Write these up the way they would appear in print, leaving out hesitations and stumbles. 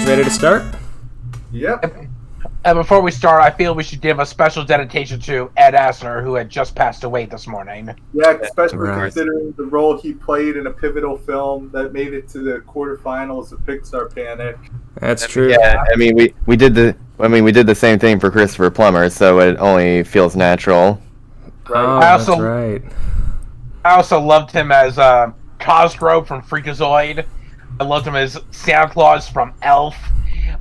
ready to start? Yep. And before we start, I feel we should give a special dedication to Ed Asner, who had just passed away this morning. Yeah, especially Right. considering the role he played in a pivotal film that made it to the quarterfinals of Pixar Panic. That's true. Yeah, I mean we did the same thing for Christopher Plummer, so it only feels natural. Oh, I also- that's right. I also loved him as Cosgrove from Freakazoid. I loved him as Santa Claus from Elf.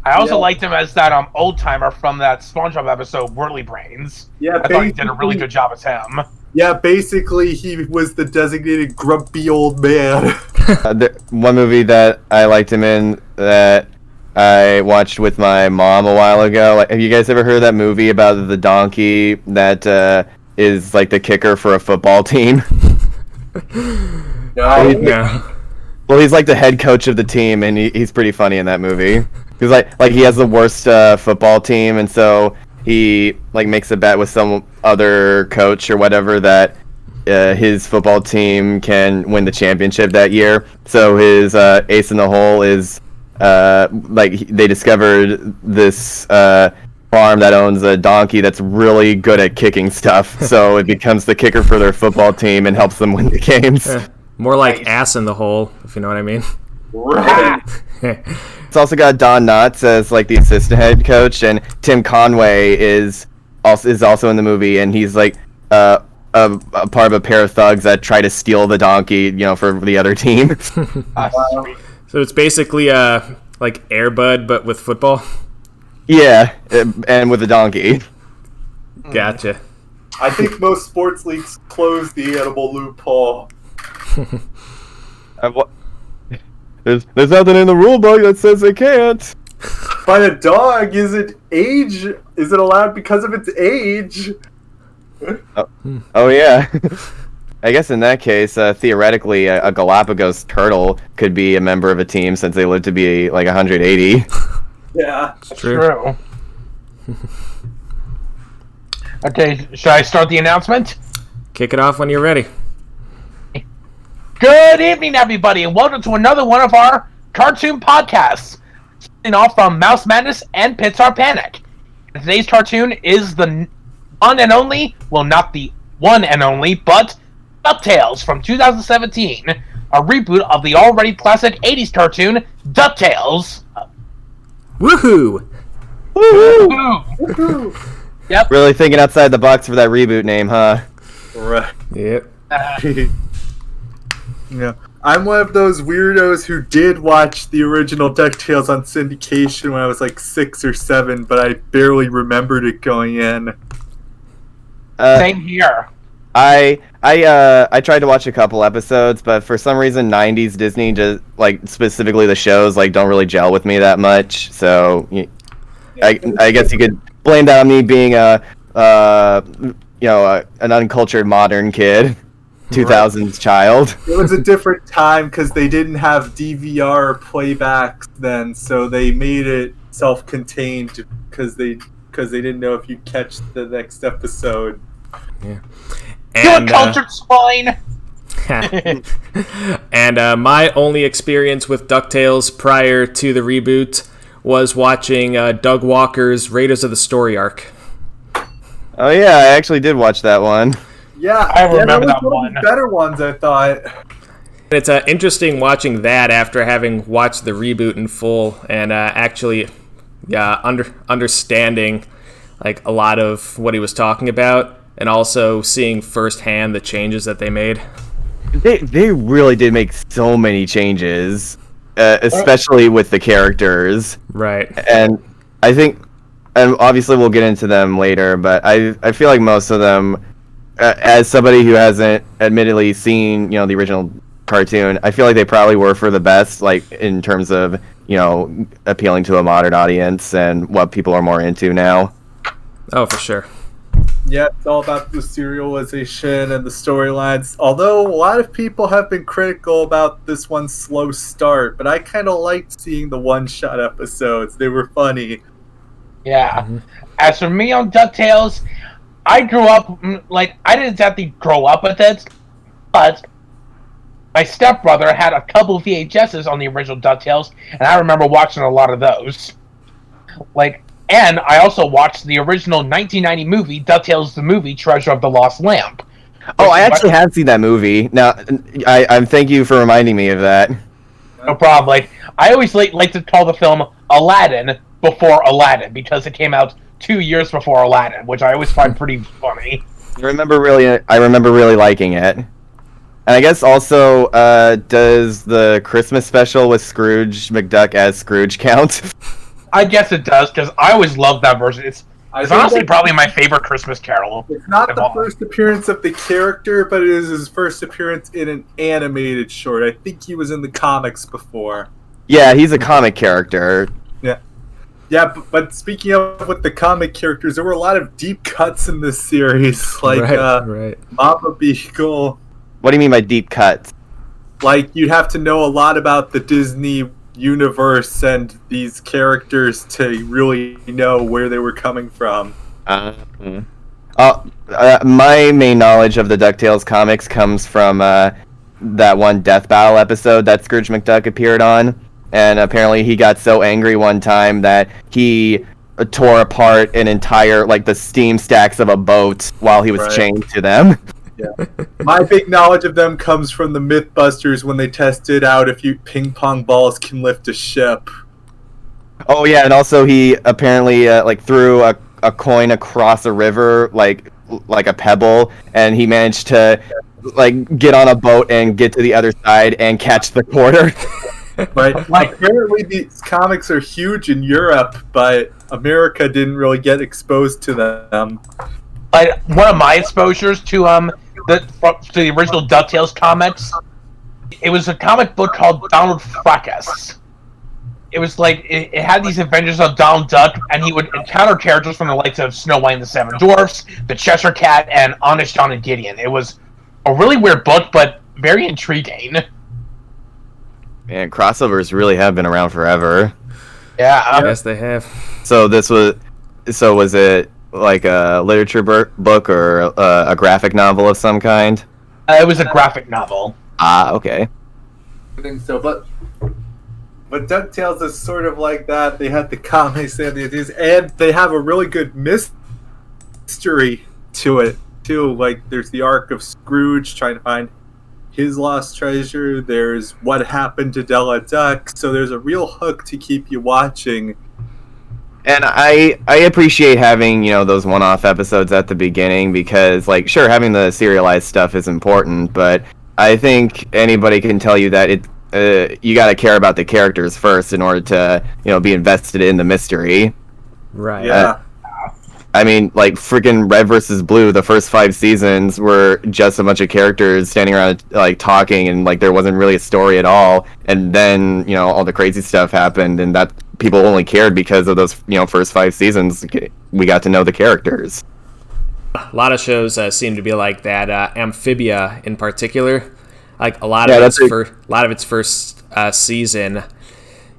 I also liked him as that old timer from that SpongeBob episode, Whirly Brains. Yeah, I thought he did a really good job as him. Yeah, basically he was the designated grumpy old man. One movie that I liked him in that I watched with my mom a while ago. Have you guys ever heard of that movie about the donkey that is like the kicker for a football team? No. Well, he's like the head coach of the team, and he's pretty funny in that movie. He's like he has the worst football team, and so he like makes a bet with some other coach or whatever that his football team can win the championship that year. So his ace in the hole is they discovered this farm that owns a donkey that's really good at kicking stuff. So it becomes the kicker for their football team and helps them win the games. More like ass in the hole, if you know what I mean. Right. It's also got Don Knotts as like the assistant head coach, and Tim Conway is also in the movie, and he's like a part of a pair of thugs that try to steal the donkey, for the other team. So it's basically like Air Bud, but with football. Yeah, and with a donkey. Gotcha. I think most sports leagues close the edible loophole. There's nothing in the rule book that says they can't. But a dog, is it allowed because of its age? Oh yeah. I guess in that case, theoretically, a Galapagos turtle could be a member of a team since they live to be like 180. Yeah. True. Okay, should I start the announcement? Kick it off when you're ready. Good evening, everybody, and welcome to another one of our cartoon podcasts. Starting off from Mouse Madness and Pixar Panic. And today's cartoon is the one and only, well, not the one and only, but DuckTales from 2017, a reboot of the already classic 80s cartoon, DuckTales. Woohoo! Woo! Yep. Really thinking outside the box for that reboot name, huh? Right. Yep. Yeah. I'm one of those weirdos who did watch the original DuckTales on syndication when I was like 6 or 7, but I barely remembered it going in. Same here. I tried to watch a couple episodes, but for some reason 90s Disney just like specifically the shows like don't really gel with me that much. So I guess you could blame that on me being an uncultured modern kid. 2000s child. It was a different time because they didn't have DVR playbacks then, so they made it self-contained because they didn't know if you'd catch the next episode. Yeah. Good cultured swine. And my only experience with DuckTales prior to the reboot was watching Doug Walker's Raiders of the Story arc. Oh yeah, I actually did watch that one. Yeah, I remember was that one of the better ones, I thought. It's interesting watching that after having watched the reboot in full and actually understanding like a lot of what he was talking about and also seeing firsthand the changes that they made. They really did make so many changes, especially with the characters. Right. And I think, and obviously we'll get into them later, but I feel like most of them, as somebody who hasn't admittedly seen, the original cartoon, I feel like they probably were for the best, like in terms of, appealing to a modern audience and what people are more into now. Oh, for sure. Yeah, it's all about the serialization and the storylines. Although a lot of people have been critical about this one's slow start, but I kind of liked seeing the one-shot episodes. They were funny. Yeah. Mm-hmm. As for me on DuckTales, I grew up, I didn't exactly grow up with it, but my stepbrother had a couple VHSs on the original DuckTales, and I remember watching a lot of those. And I also watched the original 1990 movie, DuckTales the Movie, Treasure of the Lost Lamp. Oh, I actually have seen that movie. Now, I thank you for reminding me of that. No problem. I always like to call the film Aladdin before Aladdin, because it came out 2 years before Aladdin, which I always find pretty funny. I remember really liking it. And I guess also, does the Christmas special with Scrooge McDuck as Scrooge count? I guess it does, because I always loved that version. It's honestly probably my favorite Christmas Carol. It's not the first appearance of the character, but it is his first appearance in an animated short. I think he was in the comics before. Yeah, he's a comic character. Yeah, but speaking of with the comic characters, there were a lot of deep cuts in this series, right. Mama Beagle. What do you mean by deep cuts? You'd have to know a lot about the Disney universe and these characters to really know where they were coming from. My main knowledge of the DuckTales comics comes from that one Death Battle episode that Scrooge McDuck appeared on. And apparently he got so angry one time that he tore apart an entire, the steam stacks of a boat while he was chained to them. Yeah. My big knowledge of them comes from the Mythbusters when they tested out if ping pong balls can lift a ship. Oh yeah, and also he apparently threw a coin across a river like a pebble, and he managed to get on a boat and get to the other side and catch the quarter. Right. Apparently these comics are huge in Europe, but America didn't really get exposed to them. One of my exposures to the original DuckTales comics, it was a comic book called Donald Fracas. It was it had these adventures of Donald Duck, and he would encounter characters from the likes of Snow White and the Seven Dwarfs, the Cheshire Cat, and Honest John and Gideon. It was a really weird book, but very intriguing. Man, crossovers really have been around forever. Yeah. Yes, they have. So was it like a literature book or a graphic novel of some kind? It was a graphic novel. Ah, okay. I think so, but DuckTales is sort of like that. They had the comics and and they have a really good mystery to it too. There's the arc of Scrooge trying to find his lost treasure. There's what happened to Della Duck. So there's a real hook to keep you watching. And I appreciate having, those one-off episodes at the beginning because, sure, having the serialized stuff is important, but I think anybody can tell you that you got to care about the characters first in order to, be invested in the mystery. Right. Yeah. I mean, freaking Red vs. Blue, the first 5 seasons were just a bunch of characters standing around, talking, and, there wasn't really a story at all. And then, all the crazy stuff happened, and that people only cared because of those, first 5 seasons. We got to know the characters. A lot of shows seem to be like that. Amphibia, in particular, a lot of its first season,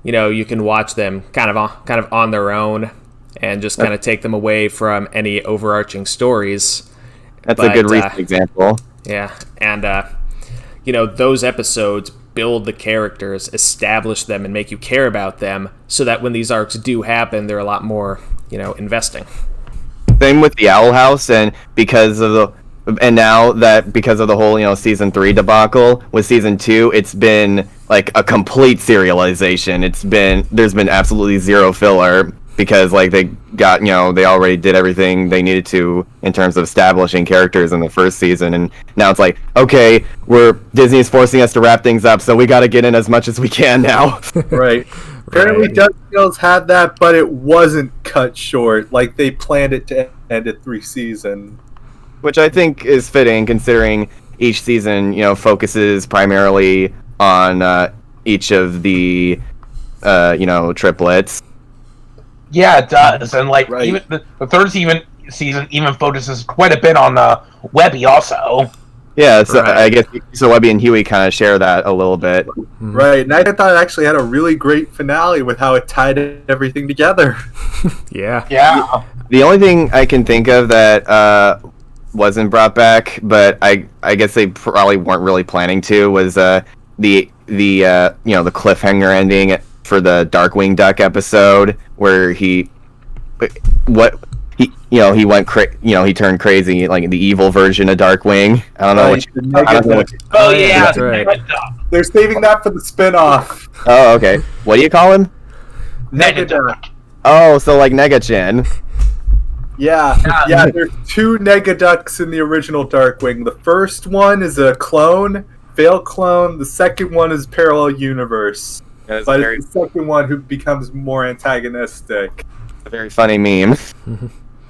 you can watch them kind of on their own. And just kind of take them away from any overarching stories. That's a good recent example. Yeah, and those episodes build the characters, establish them, and make you care about them, so that when these arcs do happen, they're a lot more, investing. Same with the Owl House, and now that because of the whole, season 3 debacle with season 2, it's been a complete serialization. There's been absolutely zero filler. Because they got, they already did everything they needed to in terms of establishing characters in the first season, and now it's okay, Disney's forcing us to wrap things up, so we got to get in as much as we can now. Right. Apparently, DuckTales had that, but it wasn't cut short. They planned it to end at 3 seasons. Which I think is fitting, considering each season, focuses primarily on each of the, triplets. Yeah, it does, and even the third season even focuses quite a bit on Webby also. Yeah, so I guess Webby and Huey kind of share that a little bit. Right, and I thought it actually had a really great finale with how it tied everything together. Yeah. Yeah. The only thing I can think of that wasn't brought back, but I guess they probably weren't really planning to, was the cliffhanger ending for the Darkwing Duck episode where he went he turned crazy, like the evil version of Darkwing. I don't know. That's right. They're saving that for the spin-off. Oh, okay. What do you call him? Negaduck. Oh, so like Negachin. Yeah, there's 2 Negaducks in the original Darkwing. The first one is a clone, failed clone. The second one is parallel universe. But it's the second one who becomes more antagonistic. A very funny meme.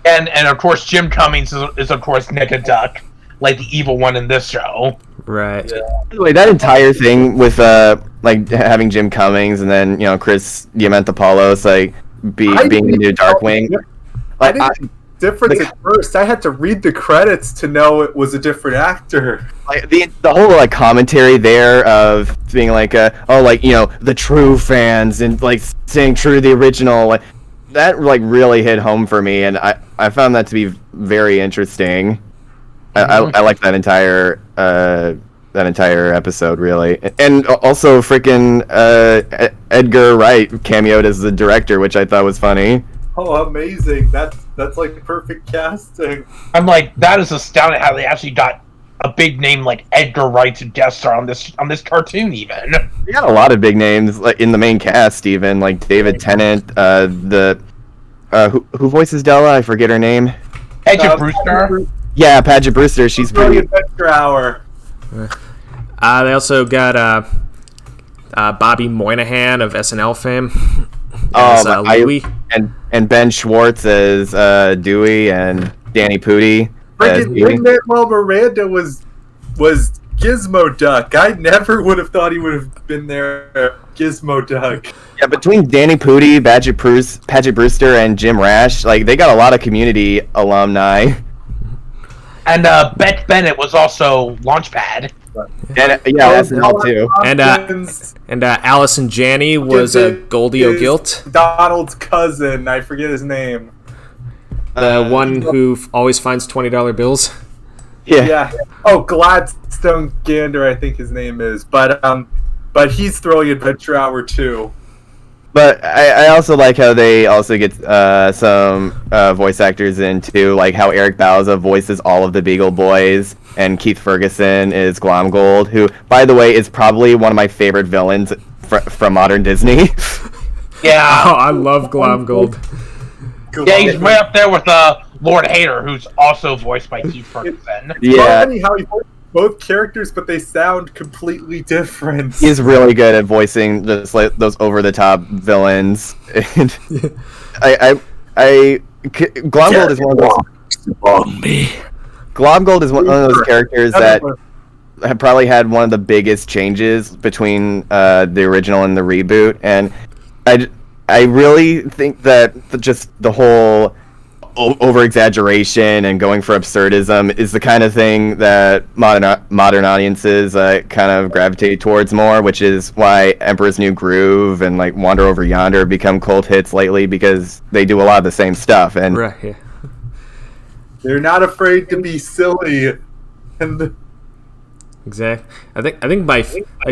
And of course, Jim Cummings is of course Negaduck, like the evil one in this show. Right. Yeah. By the way, that entire thing with like having Jim Cummings and then Chris Diamantopoulos being the new Darkwing. I didn't difference at first. I had to read the credits to know it was a different actor. Like the whole commentary there of being the true fans and staying true to the original, that really hit home for me, and I found that to be very interesting. I like that entire episode, really, and also freaking Edgar Wright cameoed as the director, which I thought was funny. Oh, amazing! That's perfect casting. I'm like, that is astounding how they actually got a big name like Edgar Wright to guest star on this cartoon. Even they got a lot of big names in the main cast, even like David Tennant, who voices Della? I forget her name. Paget Brewster. Yeah, Paget Brewster. She's pretty. Adventure Hour. They also got Bobby Moynihan of SNL fame as Louie. And Ben Schwartz as Dewey, and Danny Pudi. Lin-Manuel Miranda was Gizmo Duck. I never would have thought he would have been there. Gizmo Duck. Yeah, between Danny Pudi, Paget Brewster, and Jim Rash, they got a lot of Community alumni. And Bette Bennett was also Launchpad. And SNL too. And Allison Janney was Goldie O'Gilt. Donald's cousin. I forget his name. The one who always finds $20 bills. Yeah. Oh, Gladstone Gander, I think his name is. But he's throwing Adventure Hour too. But I also like how they also get some voice actors in too, like how Eric Bauza voices all of the Beagle Boys, and Keith Ferguson is Glomgold, who, by the way, is probably one of my favorite villains from modern Disney. Yeah. Oh, I love Glomgold. Yeah, he's right up there with Lord Hater, who's also voiced by Keith Ferguson. Yeah. Funny how he voiced both characters, but they sound completely different. He's really good at voicing those over-the-top villains. And Glomgold is one of those. Glomgold is one of those characters that have probably had one of the biggest changes between the original and the reboot, and I really think that just the whole over-exaggeration and going for absurdism is the kind of thing that modern audiences kind of gravitate towards more, which is why Emperor's New Groove and Wander Over Yonder become cult hits lately, because they do a lot of the same stuff. And right, yeah. They're not afraid to be silly. And exactly. I think my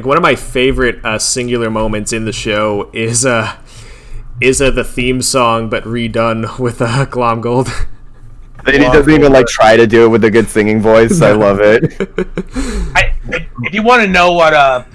one of my favorite singular moments in the show is the theme song, but redone with Glomgold. He doesn't even try to do it with a good singing voice. I love it. If you want to know what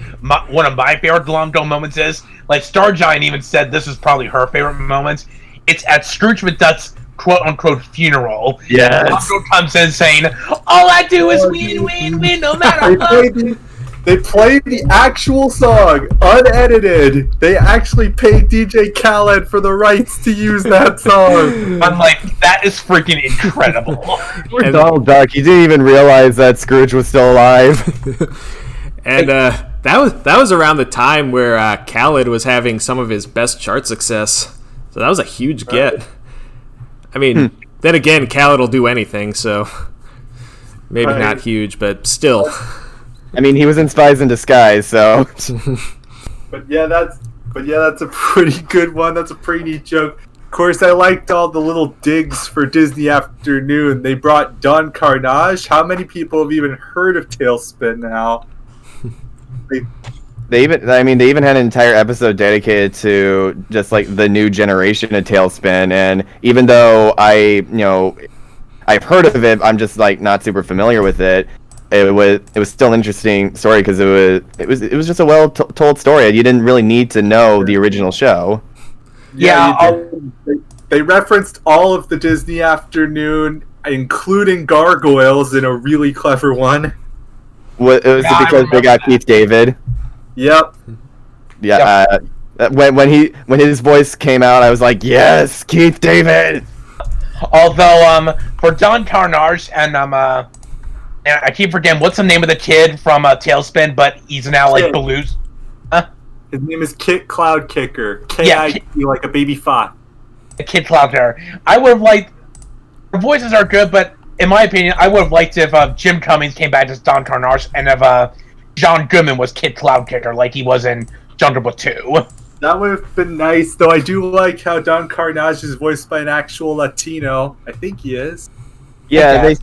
one of my favorite Glomgold moments is, Star Giant even said this is probably her favorite moment. It's at Scrooge McDuck's quote-unquote funeral. Yes. Glomgold comes in saying, "All I do is win, no matter what." They played the actual song, unedited. They actually paid DJ Khaled for the rights to use that song. I'm like, that is freaking incredible. And Donald Duck, you didn't even realize that Scrooge was still alive. And that was around the time where Khaled was having some of his best chart success. So that was a huge get. I mean, then again, Khaled will do anything, so maybe not huge, but still. I mean, he was in Spies in Disguise, so. But yeah, that's a pretty good one. That's a pretty neat joke. Of course, I liked all the little digs for Disney Afternoon. They brought Don Carnage. How many people have even heard of Tailspin now? They even had an entire episode dedicated to just like the new generation of Tailspin, and even though I've heard of it, I'm just like not super familiar with it. It was still an interesting story because it was just a well told story. You didn't really need to know the original show. Yeah, they referenced all of the Disney Afternoon, including gargoyles, in a really clever one. It was because they got Keith David. Yep. Yeah. When his voice came out, I was like, yes, Keith David. Although for Don Carnage and I keep forgetting what's the name of the kid from Tailspin, but he's now like Blues. His name is Kit Cloud Kicker. K-I-T, like a baby fox. Kid Cloud Kicker. I would have liked. The voices are good, but in my opinion, I would have liked if Jim Cummings came back as Don Carnage and if John Goodman was Kid Cloud Kicker like he was in Jungle Book 2. That would have been nice, though. I do like how Don Carnage is voiced by an actual Latino. I think he is. Yeah,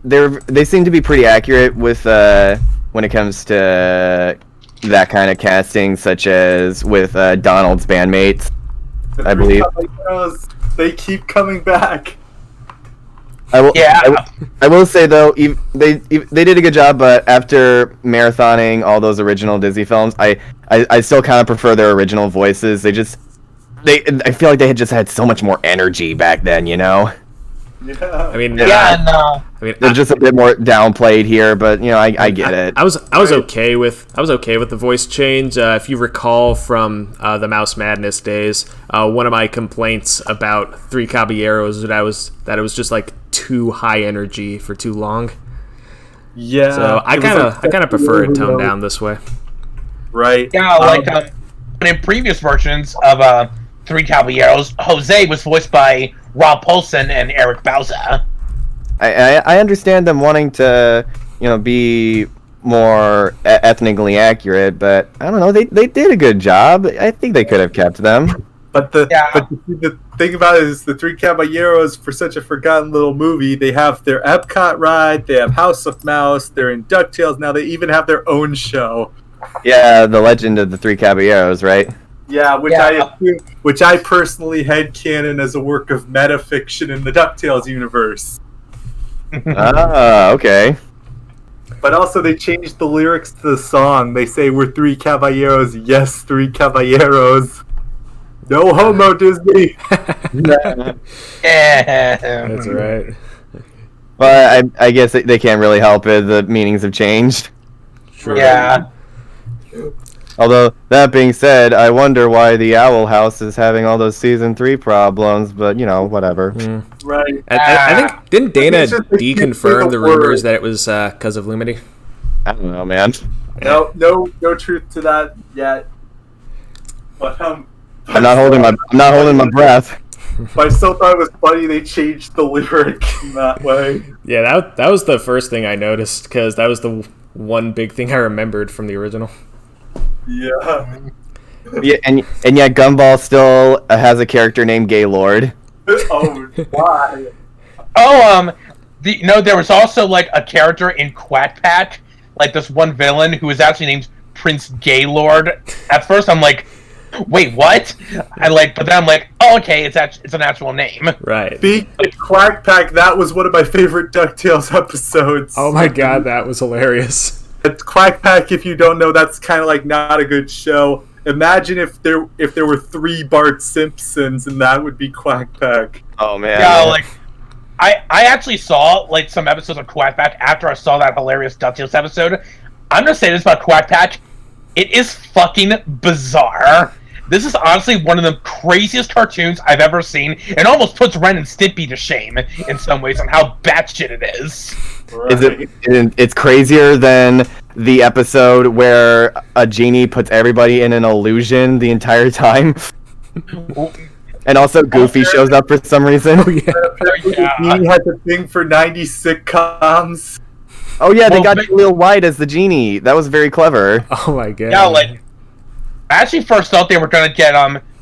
they seem to be pretty accurate with when it comes to that kind of casting, such as with Donald's bandmates, I believe. They keep coming back. I will say though, they did a good job, but after marathoning all those original Disney films, I still kind of prefer their original voices. I feel like they had just had so much more energy back then, you know. Yeah. I mean, they're just a bit more downplayed here, but you know, I get it. I was okay with the voice change. If you recall from the Mouse Madness days, one of my complaints about Three Caballeros that it was just like too high energy for too long. Yeah. So I kind of prefer it toned down this way. Right. Yeah, like in previous versions of Three Caballeros, Jose was voiced by Rob Paulsen and Eric Bauza. I understand them wanting to, be more ethnically accurate, but I don't know. They did a good job. I think they could have kept them. But the thing about it is the Three Caballeros, for such a forgotten little movie, they have their Epcot ride, they have House of Mouse, they're in DuckTales, now they even have their own show. Yeah, The Legend of the Three Caballeros, right? Yeah, which I personally headcanon as a work of metafiction in the DuckTales universe. Ah, okay. But also they changed the lyrics to the song. They say, "We're three caballeros, yes, three caballeros. No homo, Disney." That's right. But I guess they can't really help it. The meanings have changed. True. Yeah. Although, that being said, I wonder why the Owl House is having all those Season 3 problems, but, whatever. Right. I think, didn't Dana deconfirm the rumors that it was because of Lumity? I don't know, man. No truth to that yet. But I'm not holding my breath. But I still thought it was funny they changed the lyric in that way. Yeah, that was the first thing I noticed, because that was the one big thing I remembered from the original. Yeah. Yeah, and yet Gumball still has a character named Gaylord. Oh, why? Oh, there was also like a character in Quack Pack, like this one villain who was actually named Prince Gaylord. At first, I'm like, wait, what? But then I'm like, oh, okay, it's an actual name. Right. Speaking of Quack Pack, that was one of my favorite DuckTales episodes. Oh my god, that was hilarious. It's Quack Pack, if you don't know, that's kind of like not a good show. Imagine if there were 3 Bart Simpsons, and that would be Quack Pack. Oh man. Yeah, I actually saw some episodes of Quack Pack after I saw that hilarious DuckTales episode. I'm gonna say this about Quack Pack. It is fucking bizarre. This is honestly one of the craziest cartoons I've ever seen. It almost puts Ren and Stimpy to shame in some ways on how batshit it is. Right. It's crazier than the episode where a genie puts everybody in an illusion the entire time. And also Goofy shows up for some reason. Oh, yeah. Genie has a thing for 90s sitcoms. Oh yeah, they got Lil White as the genie. That was very clever. Oh my god. Yeah, I actually first thought they were gonna get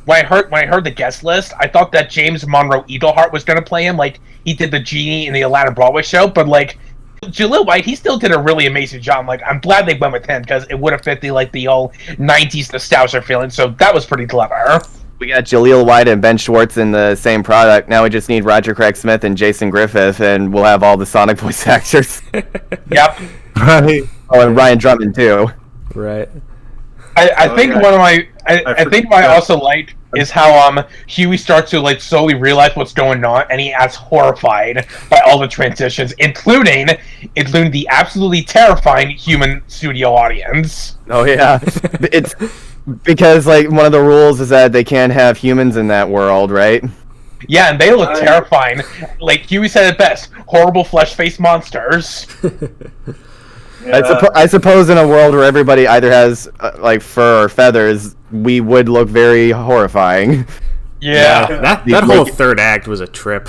when I heard the guest list, I thought that James Monroe Edelhart was going to play him, like he did the genie in the Aladdin Broadway show. But like Jaleel White, he still did a really amazing job. Like I'm glad they went with him because it would have fit the whole '90s nostalgia feeling. So that was pretty clever. We got Jaleel White and Ben Schwartz in the same product. Now we just need Roger Craig Smith and Jason Griffith, and we'll have all the Sonic voice actors. Yep. Right. Oh, and Ryan Drummond too. Right. I think one of my I think what I also like is how Huey starts to like slowly realize what's going on, and he acts horrified by all the transitions, including the absolutely terrifying human studio audience. Oh yeah, it's because like one of the rules is that they can't have humans in that world, right? Yeah, and they look terrifying. Like Huey said it best: horrible flesh-faced monsters. Yeah. I suppose in a world where everybody either has like fur or feathers, we would look very horrifying. Yeah. That whole third act was a trip.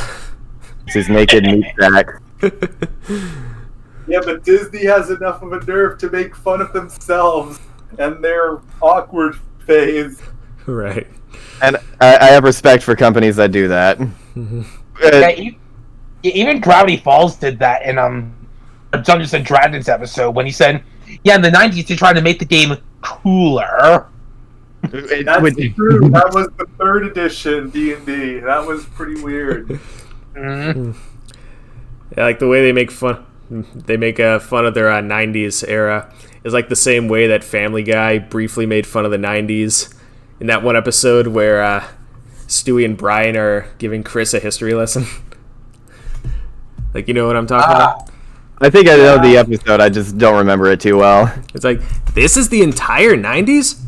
These naked meat sacks. Yeah, but Disney has enough of a nerve to make fun of themselves and their awkward phase. Right. And I have respect for companies that do that. Yeah, even Gravity Falls did that in a Dungeons and Dragons episode when he said, "Yeah, in the '90s they tried to make the game cooler." That's true. That was the 3rd edition D&D. That was pretty weird. Mm-hmm. Yeah, like the way they make fun of their '90s era is like the same way that Family Guy briefly made fun of the '90s in that one episode where Stewie and Brian are giving Chris a history lesson. Like, you know what I'm talking about? I think I know the episode, I just don't remember it too well. It's like, this is the entire '90s?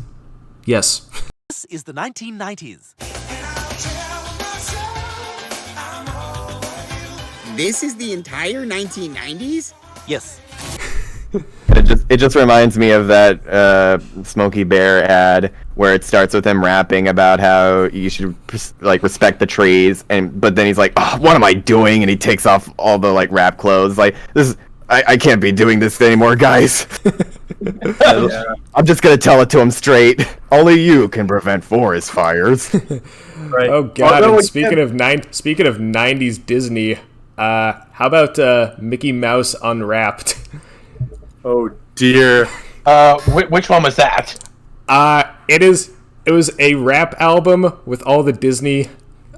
Yes. This is the 1990s. This is the entire 1990s? Yes. It just reminds me of that Smokey Bear ad where it starts with him rapping about how you should like respect the trees, but then he's like, "Oh, what am I doing?" And he takes off all the like rap clothes. Like I can't be doing this anymore, guys. I'm just gonna tell it to him straight. Only you can prevent forest fires. Right. Oh God! Although And speaking of '90s Disney, how about Mickey Mouse Unwrapped? Oh dear. Which one was that? It was a rap album with all the Disney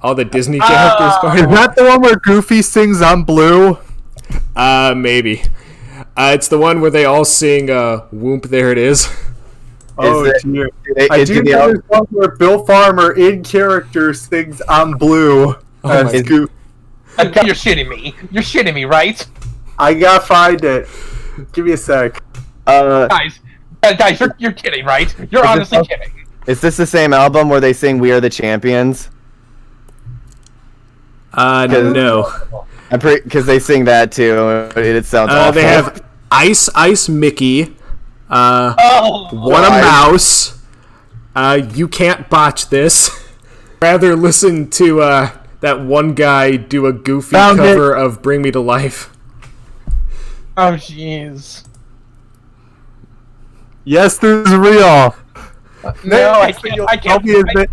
characters part Is of it. that the one where Goofy sings "I'm Blue"? Maybe. It's the one where they all sing "Whoop, There It Is." Oh dear. I do the know there's one where Bill Farmer in character sings "I'm Blue" as my Goofy. You're shitting me. You're shitting me, right? I gotta find it. Give me a sec. Guys, you're kidding, right? You're honestly kidding. Is this the same album where they sing "We Are the Champions"? No. I'm because they sing that too. It sounds awful. They have Ice Mickey. Oh, What a Mouse. You Can't Botch This. Rather listen to that one guy do a goofy cover of Bring Me to Life. oh, jeez. Yes, this is real. No, I can't.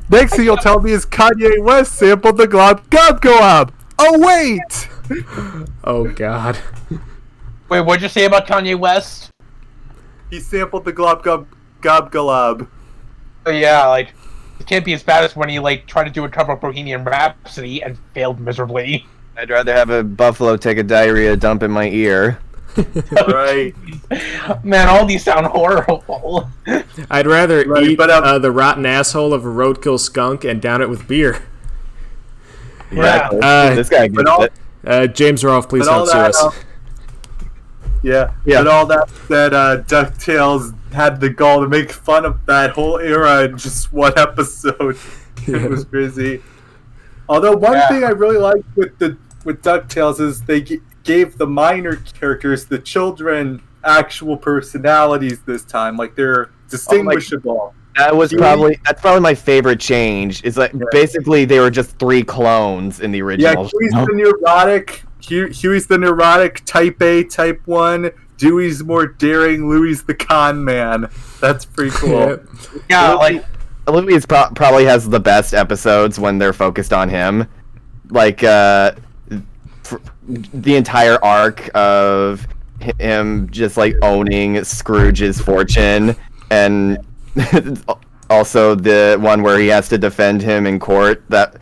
Next thing you'll tell me is Kanye West sampled the Glob Gob Gob. Oh wait! Oh God. Wait, what'd you say about Kanye West? He sampled the Glob Gob Gob Gob. Oh, yeah, like, it can't be as bad as when he, like, tried to do a cover of Bohemian Rhapsody and failed miserably. I'd rather have a buffalo take a diarrhea dump in my ear. Right. Man, all these sound horrible. I'd rather eat but, the rotten asshole of a roadkill skunk and down it with beer. Yeah. This guy gets it. James Rolfe, please But all don't sue that, us. Yeah. Yeah. But all that said, DuckTales had the gall to make fun of that whole era in just one episode. It was crazy. Although one thing I really liked with DuckTales is they gave the minor characters, the children, actual personalities this time. Like they're distinguishable. That's probably my favorite change. It's like basically they were just 3 clones in the original. Yeah, Huey's the neurotic type A, type 1. Dewey's more daring, Louie's the con man. That's pretty cool. Yeah, like, Louis probably has the best episodes when they're focused on him. Like, the entire arc of him just, like, owning Scrooge's fortune, and also the one where he has to defend him in court, that...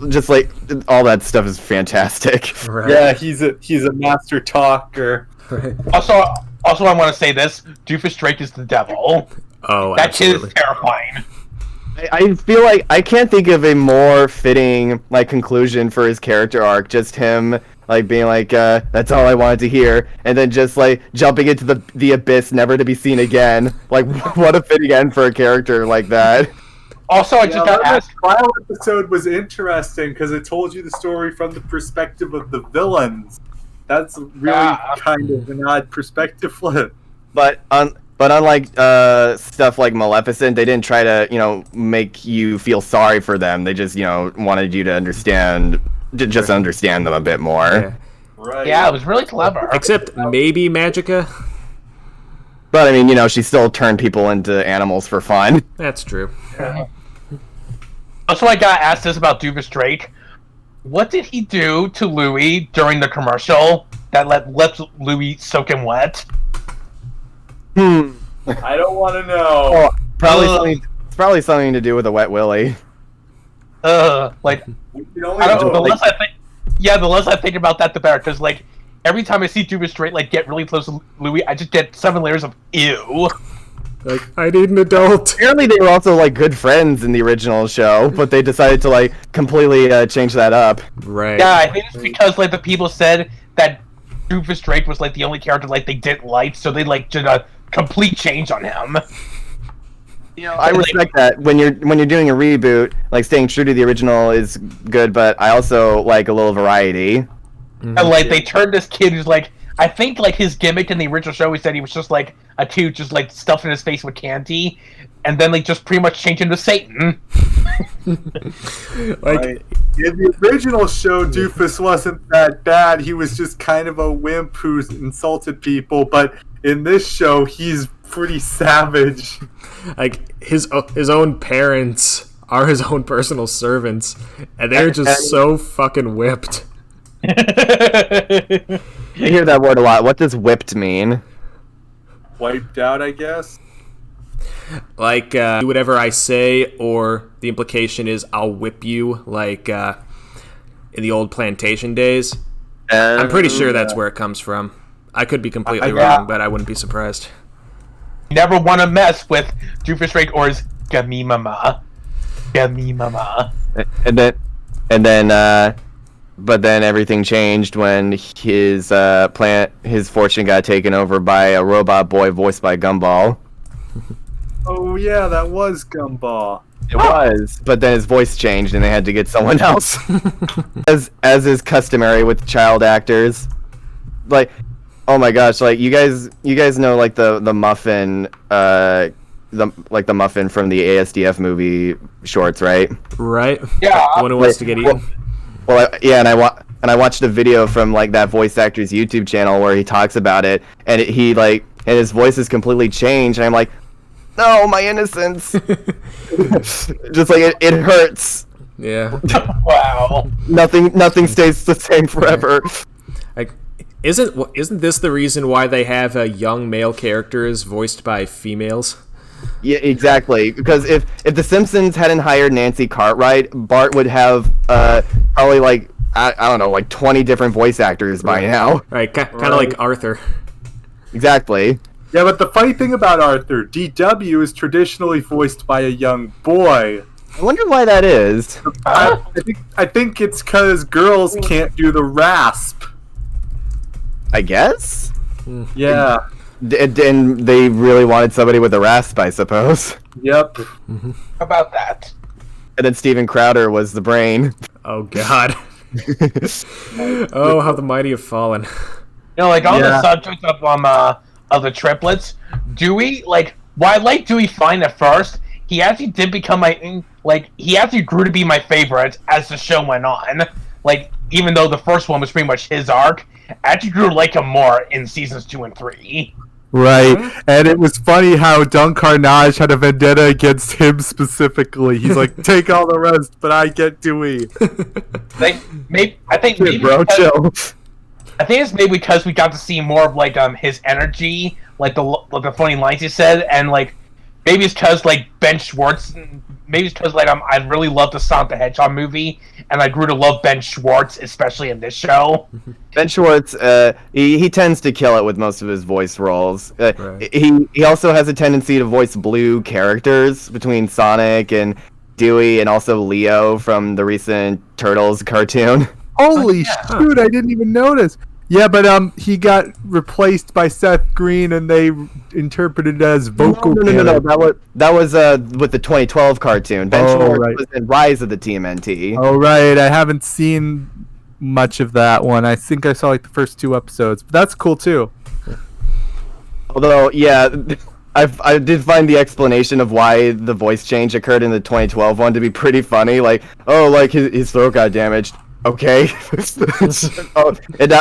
Just, like, all that stuff is fantastic. Right. Yeah, he's a master talker. Right. Also, I want to say this: Doofus Drake is the devil. Oh, that kid absolutely. is terrifying. I feel like I can't think of a more fitting, like, conclusion for his character arc. Just him, like, being like, that's all I wanted to hear, and then just, like, jumping into the abyss, never to be seen again. Like, what a fitting end for a character like that. Also, I just got asked. The trial episode was interesting because it told you the story from the perspective of the villains. That's really kind of an odd perspective flip. But unlike stuff like Maleficent, they didn't try to, make you feel sorry for them. They just, wanted you to understand them a bit more. Yeah. Right. Yeah, it was really clever. Except maybe Magica. But I mean, she still turned people into animals for fun. That's true. Yeah. Also, I got asked this about Doofus Drake. What did he do to Louis during the commercial that let Louis soak him wet? I don't want to know. Oh, probably something to do with a wet willy. Like, the less I think about that, the better. Because, like, every time I see Doofus Drake, like, get really close to Louis, I just get 7 layers of ew. Like, I need an adult. Apparently they were also, like, good friends in the original show, but they decided to, like, completely change that up. Right. Yeah, I think it's because, like, the people said that Doofus Drake was, like, the only character, like, they didn't like, so they, like, did a complete change on him. I respect that. When you're doing a reboot, like, staying true to the original is good, but I also like a little variety. And, like, they turned this kid who's, like, I think, like, his gimmick in the original show, he said he was just, like, a dude just, like, stuffing his face with candy, and then, like, just pretty much changed him to Satan. Like, in the original show, Doofus wasn't that bad. He was just kind of a wimp who insulted people, but in this show, he's pretty savage. Like, his own parents are his own personal servants, and they're just so fucking whipped. I hear that word a lot. What does whipped mean? Wiped out, I guess. Like, do whatever I say, or the implication is I'll whip you, like, in the old plantation days. I'm pretty sure that's where it comes from. I could be completely wrong, but I wouldn't be surprised. Never want to mess with Doofus Drake or his Gummy Mama. Gummy Mama. But then everything changed when his fortune got taken over by a robot boy voiced by Gumball. Oh yeah, that was Gumball. It was, but then his voice changed and they had to get someone else. as is customary with child actors. Like, oh my gosh, like you guys know, like, the muffin the muffin from the ASDF movie shorts, right? Right? Yeah. The one who wants to get eaten. Well, I watched a video from, like, that voice actor's YouTube channel where he talks about it, and and his voice is completely changed, and I'm like, no, my innocence. Just like it hurts. Yeah. Wow. Nothing stays the same forever. Like, isn't this the reason why they have young male characters voiced by females? Yeah, exactly. Because if The Simpsons hadn't hired Nancy Cartwright, Bart would have probably, like, I don't know, like 20 different voice actors by now. Right, kind of like Arthur. Exactly. Yeah, but the funny thing about Arthur, DW is traditionally voiced by a young boy. I wonder why that is. I think it's because girls can't do the rasp. I guess? Yeah. And they really wanted somebody with a rasp, I suppose. Yep. How about that? And then Steven Crowder was the brain. Oh, God. Oh, how the mighty have fallen. You know, like, on the subject of the triplets, Dewey, like, while I like Dewey fine at first, he actually did become he actually grew to be my favorite as the show went on. Like, even though the first one was pretty much his arc, I actually grew to like him more in seasons 2 and 3. Right, and it was funny how Don Carnage had a vendetta against him specifically. He's like, take all the rest, but I get Dewey. I think maybe Bro, chill. I think it's maybe because we got to see more of like his energy, like the funny lines he said, and like maybe it's because like Ben Schwartz. Maybe it's because like I really love the Sonic the Hedgehog movie, and I grew to love Ben Schwartz, especially in this show. Ben Schwartz, he tends to kill it with most of his voice roles. Right. He also has a tendency to voice blue characters between Sonic and Dewey, and also Leo from the recent Turtles cartoon. Holy shoot! I didn't even notice. Yeah, but he got replaced by Seth Green, and they interpreted it as vocal. No. That was with the 2012 cartoon. Ben Schwartz was in Rise of the TMNT. Oh right, I haven't seen much of that one. I think I saw like the first 2 episodes, but that's cool too. Although, yeah, I did find the explanation of why the voice change occurred in the 2012 one to be pretty funny. Like, oh, like his throat got damaged. Okay.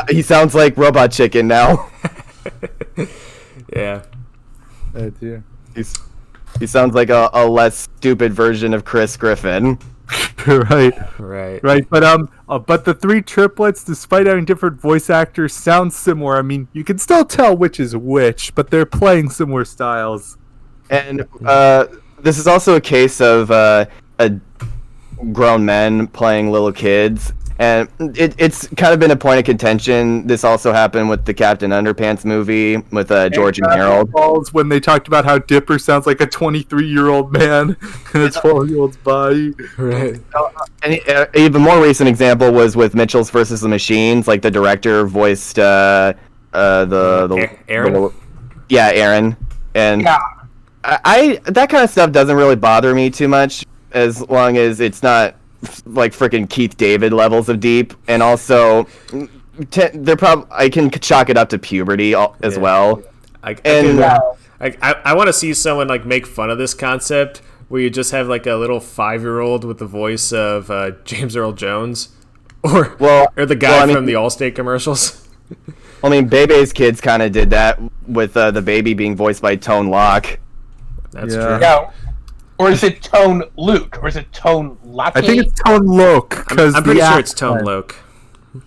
He sounds like Robot Chicken now. Yeah. He sounds like a less stupid version of Chris Griffin. Right. But the 3 triplets, despite having different voice actors, sound similar. I mean, you can still tell which is which, but they're playing similar styles. And this is also a case of grown men playing little kids. And it's kind of been a point of contention. This also happened with the Captain Underpants movie with George and Harold. When they talked about how Dipper sounds like a 23-year-old man in a 12-year-old's body. Right. And even more recent example was with Mitchell's versus the Machines. Like the director voiced Aaron. Aaron. And I that kind of stuff doesn't really bother me too much, as long as it's not like freaking Keith David levels of deep. And also I can chalk it up to puberty as well. I want to see someone like make fun of this concept where you just have like a little 5-year-old with the voice of James Earl Jones or the guy from the Allstate commercials. I mean, Bebe's Kids kind of did that with the baby being voiced by Tone Loc. That's true. Yeah. Or is it Tone Luke? Or is it Tone Lock? I think it's Tone Loc. I'm pretty sure it's Tone Loc.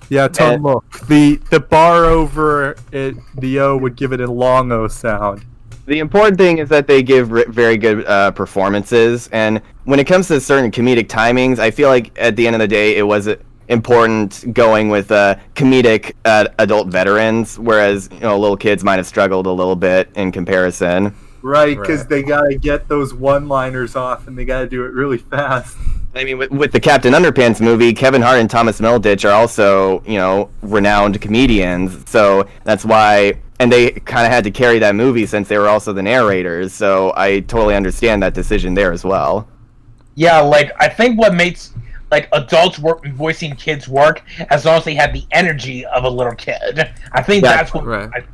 Yeah, Tone Loc. The bar over it, the O would give it a long O sound. The important thing is that they give very good performances. And when it comes to certain comedic timings, I feel like at the end of the day, it was important going with comedic adult veterans, whereas little kids might have struggled a little bit in comparison. Right, because they gotta get those one-liners off, and they gotta do it really fast. I mean, with the Captain Underpants movie, Kevin Hart and Thomas Middleditch are also, renowned comedians. So that's why, and they kind of had to carry that movie since they were also the narrators. So I totally understand that decision there as well. Yeah, like I think what makes like adults voicing kids work as long as they have the energy of a little kid. I think that's what. Right.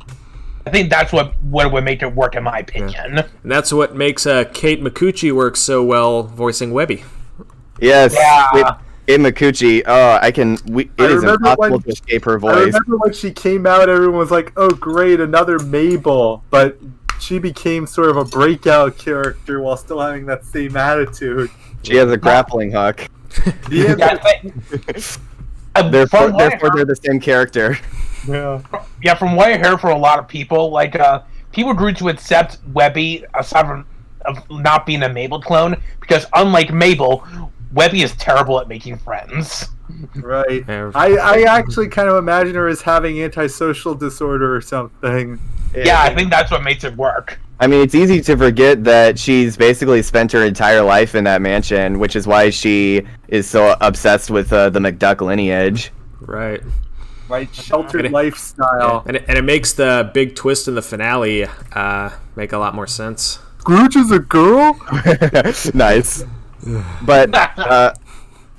I think that's what would make it work, in my opinion. Yeah. And that's what makes Kate Micucci work so well voicing Webby. Yes. Yeah. Kate Micucci. Oh, it is impossible to escape her voice. I remember when she came out, everyone was like, "Oh, great, another Mabel!" But she became sort of a breakout character while still having that same attitude. She has a grappling hook. Therefore, they're the same character. Yeah, from what I heard from a lot of people, like people grew to accept Webby aside from not being a Mabel clone, because unlike Mabel, Webby is terrible at making friends. Right. I actually kind of imagine her as having antisocial disorder or something. Yeah, I think that's what makes it work. I mean, it's easy to forget that she's basically spent her entire life in that mansion, which is why she is so obsessed with the McDuck lineage. Right. Right, sheltered lifestyle. And it makes the big twist in the finale make a lot more sense. Scrooge is a girl? Nice. But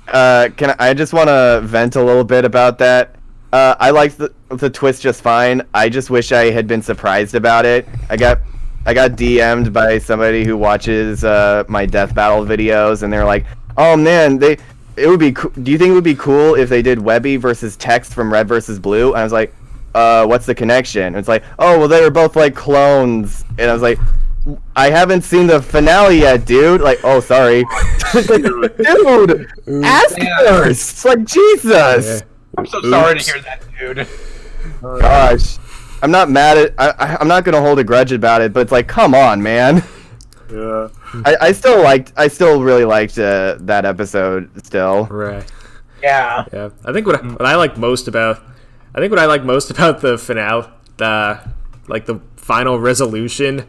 I just want to vent a little bit about that. I liked the twist just fine. I just wish I had been surprised about it. I got DM'd by somebody who watches my Death Battle videos, and they're like, "Oh man, it would be. Do you think it would be cool if they did Webby versus Text from Red versus Blue?" And I was like, what's the connection? And it's like, oh, well, they were both like clones. And I was like, I haven't seen the finale yet, dude. Like, oh, sorry. Dude, ask first. It's like, Jesus. Yeah. I'm so sorry to hear that, dude. Gosh. I'm not mad at... I'm not going to hold a grudge about it, but it's like, come on, man. Yeah. I still really liked that episode still. Right. Yeah. Yeah. I think what I like most about the finale, the final resolution,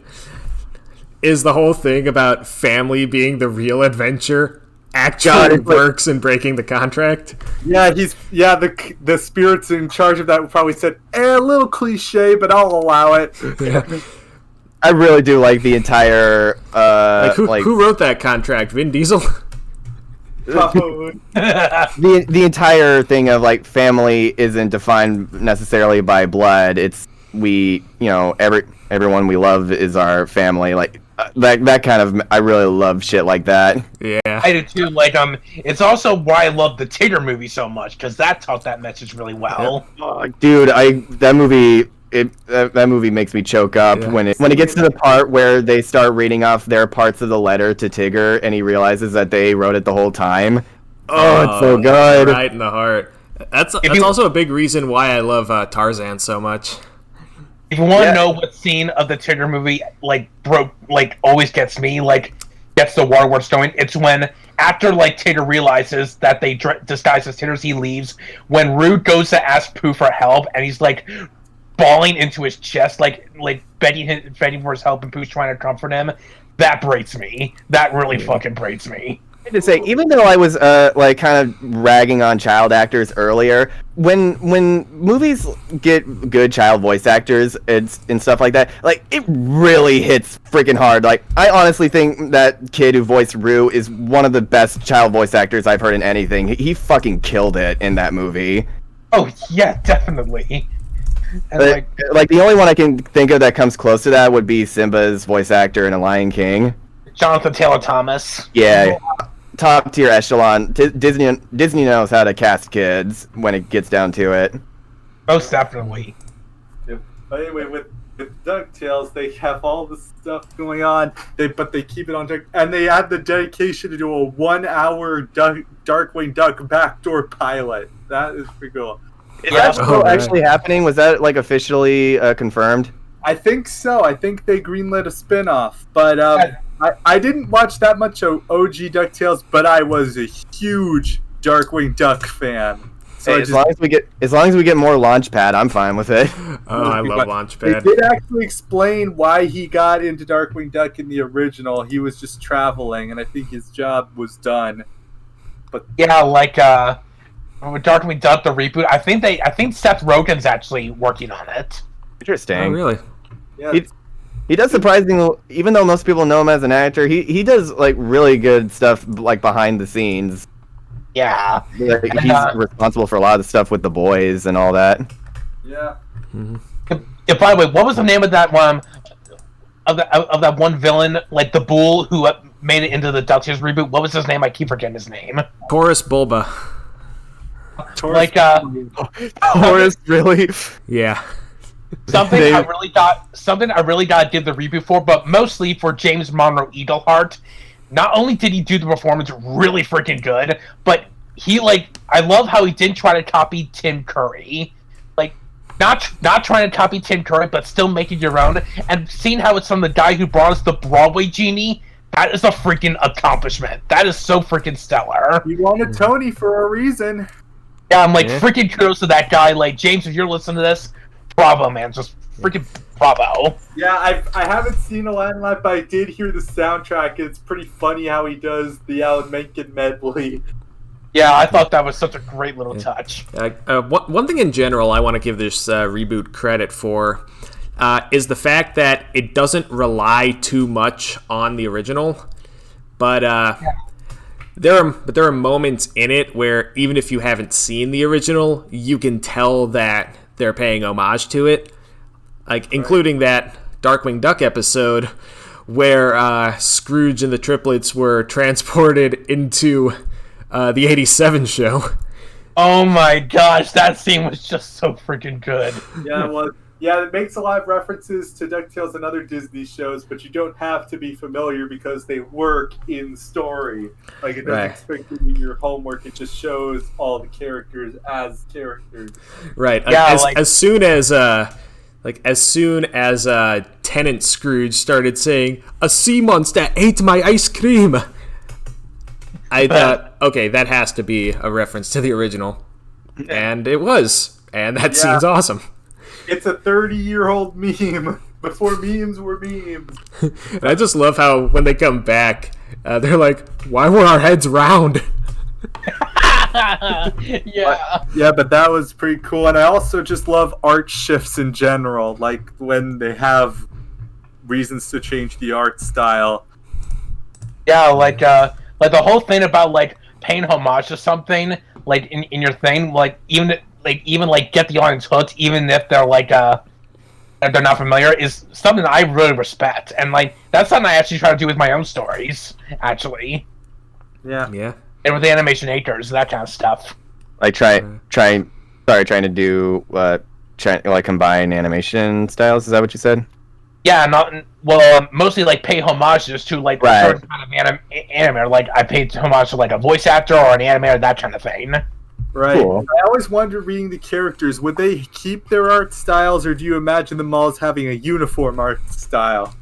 is the whole thing about family being the real adventure actually works in breaking the contract. Yeah, the spirits in charge of that probably said, a little cliche, but I'll allow it. Yeah. I really do like the entire who wrote that contract? Vin Diesel? the entire thing of like family isn't defined necessarily by blood. It's everyone we love is our family. Like that kind of, I really love shit like that. Yeah, I do too. Like it's also why I love the Tigger movie so much, because that taught that message really well. Dude, that movie makes me choke up when it gets to the part where they start reading off their parts of the letter to Tigger, and he realizes that they wrote it the whole time. Oh, it's so good. Right in the heart. That's also a big reason why I love Tarzan so much. If you want to know what scene of the Tigger movie always gets me, gets the waterworks going, it's when after Tigger realizes that they disguise as Tiggers, he leaves. When Rude goes to ask Pooh for help, and he's bawling into his chest, begging for his help, and Pooh's trying to comfort him. That breaks me. That really fucking breaks me. To say, even though I was kind of ragging on child actors earlier, when movies get good child voice actors and stuff like that, it really hits freaking hard. I honestly think that kid who voiced Rue is one of the best child voice actors I've heard in anything. He fucking killed it in that movie. Oh yeah, definitely. And the only one I can think of that comes close to that would be Simba's voice actor in A Lion King, Jonathan Taylor Thomas. Yeah. Top tier echelon. Disney knows how to cast kids when it gets down to it. Most definitely. Yeah. But anyway, with DuckTales, they have all this stuff going on, but they keep it on track, and they had the dedication to do a 1-hour Darkwing Duck backdoor pilot. That is pretty cool. Is that still actually happening? Was that officially confirmed? I think so. I think they greenlit a spinoff, but I didn't watch that much of OG DuckTales, but I was a huge Darkwing Duck fan. So as long as we get more Launchpad, I'm fine with it. Oh, I love Launchpad. They did actually explain why he got into Darkwing Duck in the original. He was just traveling, and I think his job was done. But yeah, with Darkwing Duck the reboot, I think Seth Rogen's actually working on it. Interesting. Oh, really? Yeah. He does surprising, even though most people know him as an actor, he does really good stuff behind the scenes. Yeah. He's responsible for a lot of the stuff with the boys and all that. Yeah. Mm-hmm. Yeah, by the way, what was the name of that one of that one villain, the bull who made it into the DuckTales reboot? What was his name? I keep forgetting his name. Taurus Bulba. Taurus, really? Yeah. Something I really got to give the reboot for, but mostly for James Monroe Eagleheart. Not only did he do the performance really freaking good, but he I love how he didn't try to copy Tim Curry. Not trying to copy Tim Curry, but still make it your own. And seeing how it's from the guy who brought us the Broadway Genie, that is a freaking accomplishment. That is so freaking stellar. He won a Tony for a reason. Yeah, I'm freaking kudos to that guy. James, if you're listening to this, bravo, man. Just freaking bravo. Yeah, I haven't seen Aladdin Live, but I did hear the soundtrack. It's pretty funny how he does the Alan Menken medley. Yeah, I thought that was such a great little touch. One thing in general I want to give this reboot credit for is the fact that it doesn't rely too much on the original, but there are moments in it where even if you haven't seen the original, you can tell that they're paying homage to it, including that Darkwing Duck episode where Scrooge and the triplets were transported into the '87 show. Oh my gosh, that scene was just so freaking good. Yeah, well, yeah, it makes a lot of references to DuckTales and other Disney shows, but you don't have to be familiar because they work in the story. Like, it doesn't expect you to do your homework, it just shows all the characters as characters. Right. Yeah, as soon as Tenant Scrooge started saying, "A sea monster ate my ice cream," I thought, okay, that has to be a reference to the original. And it was. And that scene's awesome. It's a 30-year-old meme before memes were memes. And I just love how when they come back, they're like, "Why were our heads round?" Yeah. But that was pretty cool. And I also just love art shifts in general, like when they have reasons to change the art style. Yeah, like the whole thing about like paying homage to something, like in your thing, even get the audience hooked, even if they're if they're not familiar, is something that I really respect, and like that's something I actually try to do with my own stories, actually. Yeah. And with the animation acres, that kind of stuff. Like trying to do combine animation styles. Is that what you said? Yeah, mostly like pay homages to like a certain kind of animator. Like I paid homage to like a voice actor or an animator, that kind of thing. Right. Cool. I always wonder, reading the characters, would they keep their art styles, or do you imagine them all as having a uniform art style?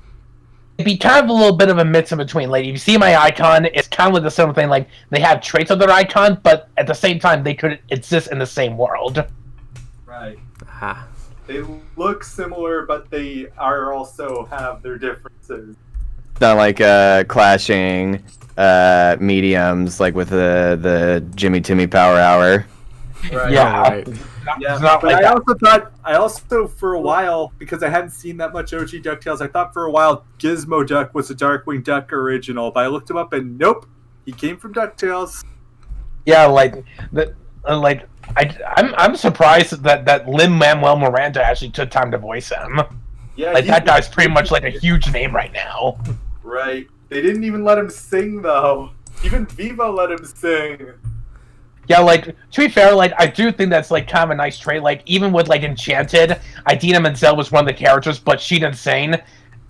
It'd be kind of a little bit of a mix in between. Like, if you see my icon, it's kind of like the same thing. Like, they have traits of their icon, but at the same time, they could exist in the same world. Right. Aha. They look similar, but they are also have their differences. It's not like clashing mediums like with the Jimmy Timmy Power Hour. Right. Yeah. Right. Yeah, It's not but like I also for a while, because I hadn't seen that much OG DuckTales, I thought for a while Gizmo Duck was a Darkwing Duck original, but I looked him up and nope, he came from DuckTales. Yeah, I'm surprised that Lin-Manuel Miranda actually took time to voice him. Yeah, Like, that guy's pretty much like a huge name right now. Right. They didn't even let him sing though. Even Vivo let him sing. Yeah, like, to be fair, like, I do think that's, like, kind of a nice trait. Like, even with, like, Enchanted, Idina Menzel was one of the characters, but she didn't sing.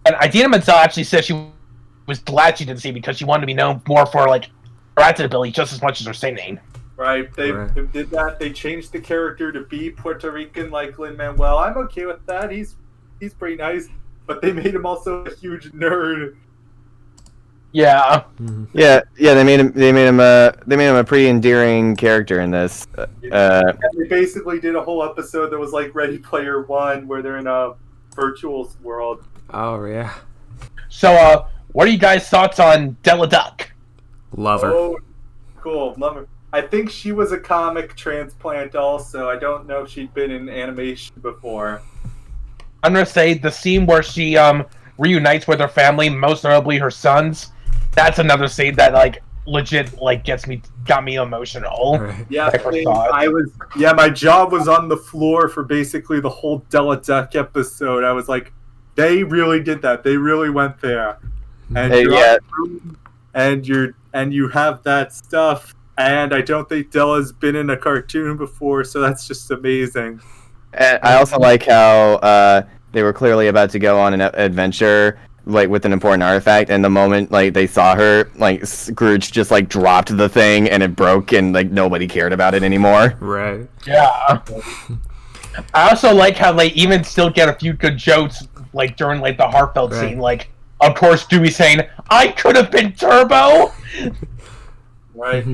And Idina Menzel actually said she was glad she didn't sing because she wanted to be known more for, like, her acting ability just as much as her singing. Right, they did that. They changed the character to be Puerto Rican like Lin-Manuel. I'm okay with that. He's pretty nice. But they made him also a huge nerd. Yeah. Yeah. They made him a pretty endearing character in this. And they basically did a whole episode that was like Ready Player One, where they're in a virtual world. Oh, yeah. So, what are you guys' thoughts on Della Duck? Love her. Oh, cool. Love her. I think she was a comic transplant also. I don't know if she'd been in animation before. I'm gonna say the scene where she reunites with her family, most notably her sons. That's another scene that like legit like got me emotional. Right. Yeah, my jaw was on the floor for basically the whole Della Duck episode. I was like, they really did that. They really went there. And you have that stuff. And I don't think Della's been in a cartoon before, so that's just amazing. And I also like how they were clearly about to go on an adventure, like with an important artifact, and the moment like they saw her, like Scrooge just like dropped the thing and it broke, and like nobody cared about it anymore. Right. Yeah. I also like how they even still get a few good jokes, like during like the heartfelt scene, like of course Dewey saying, "I could have been Turbo." Right,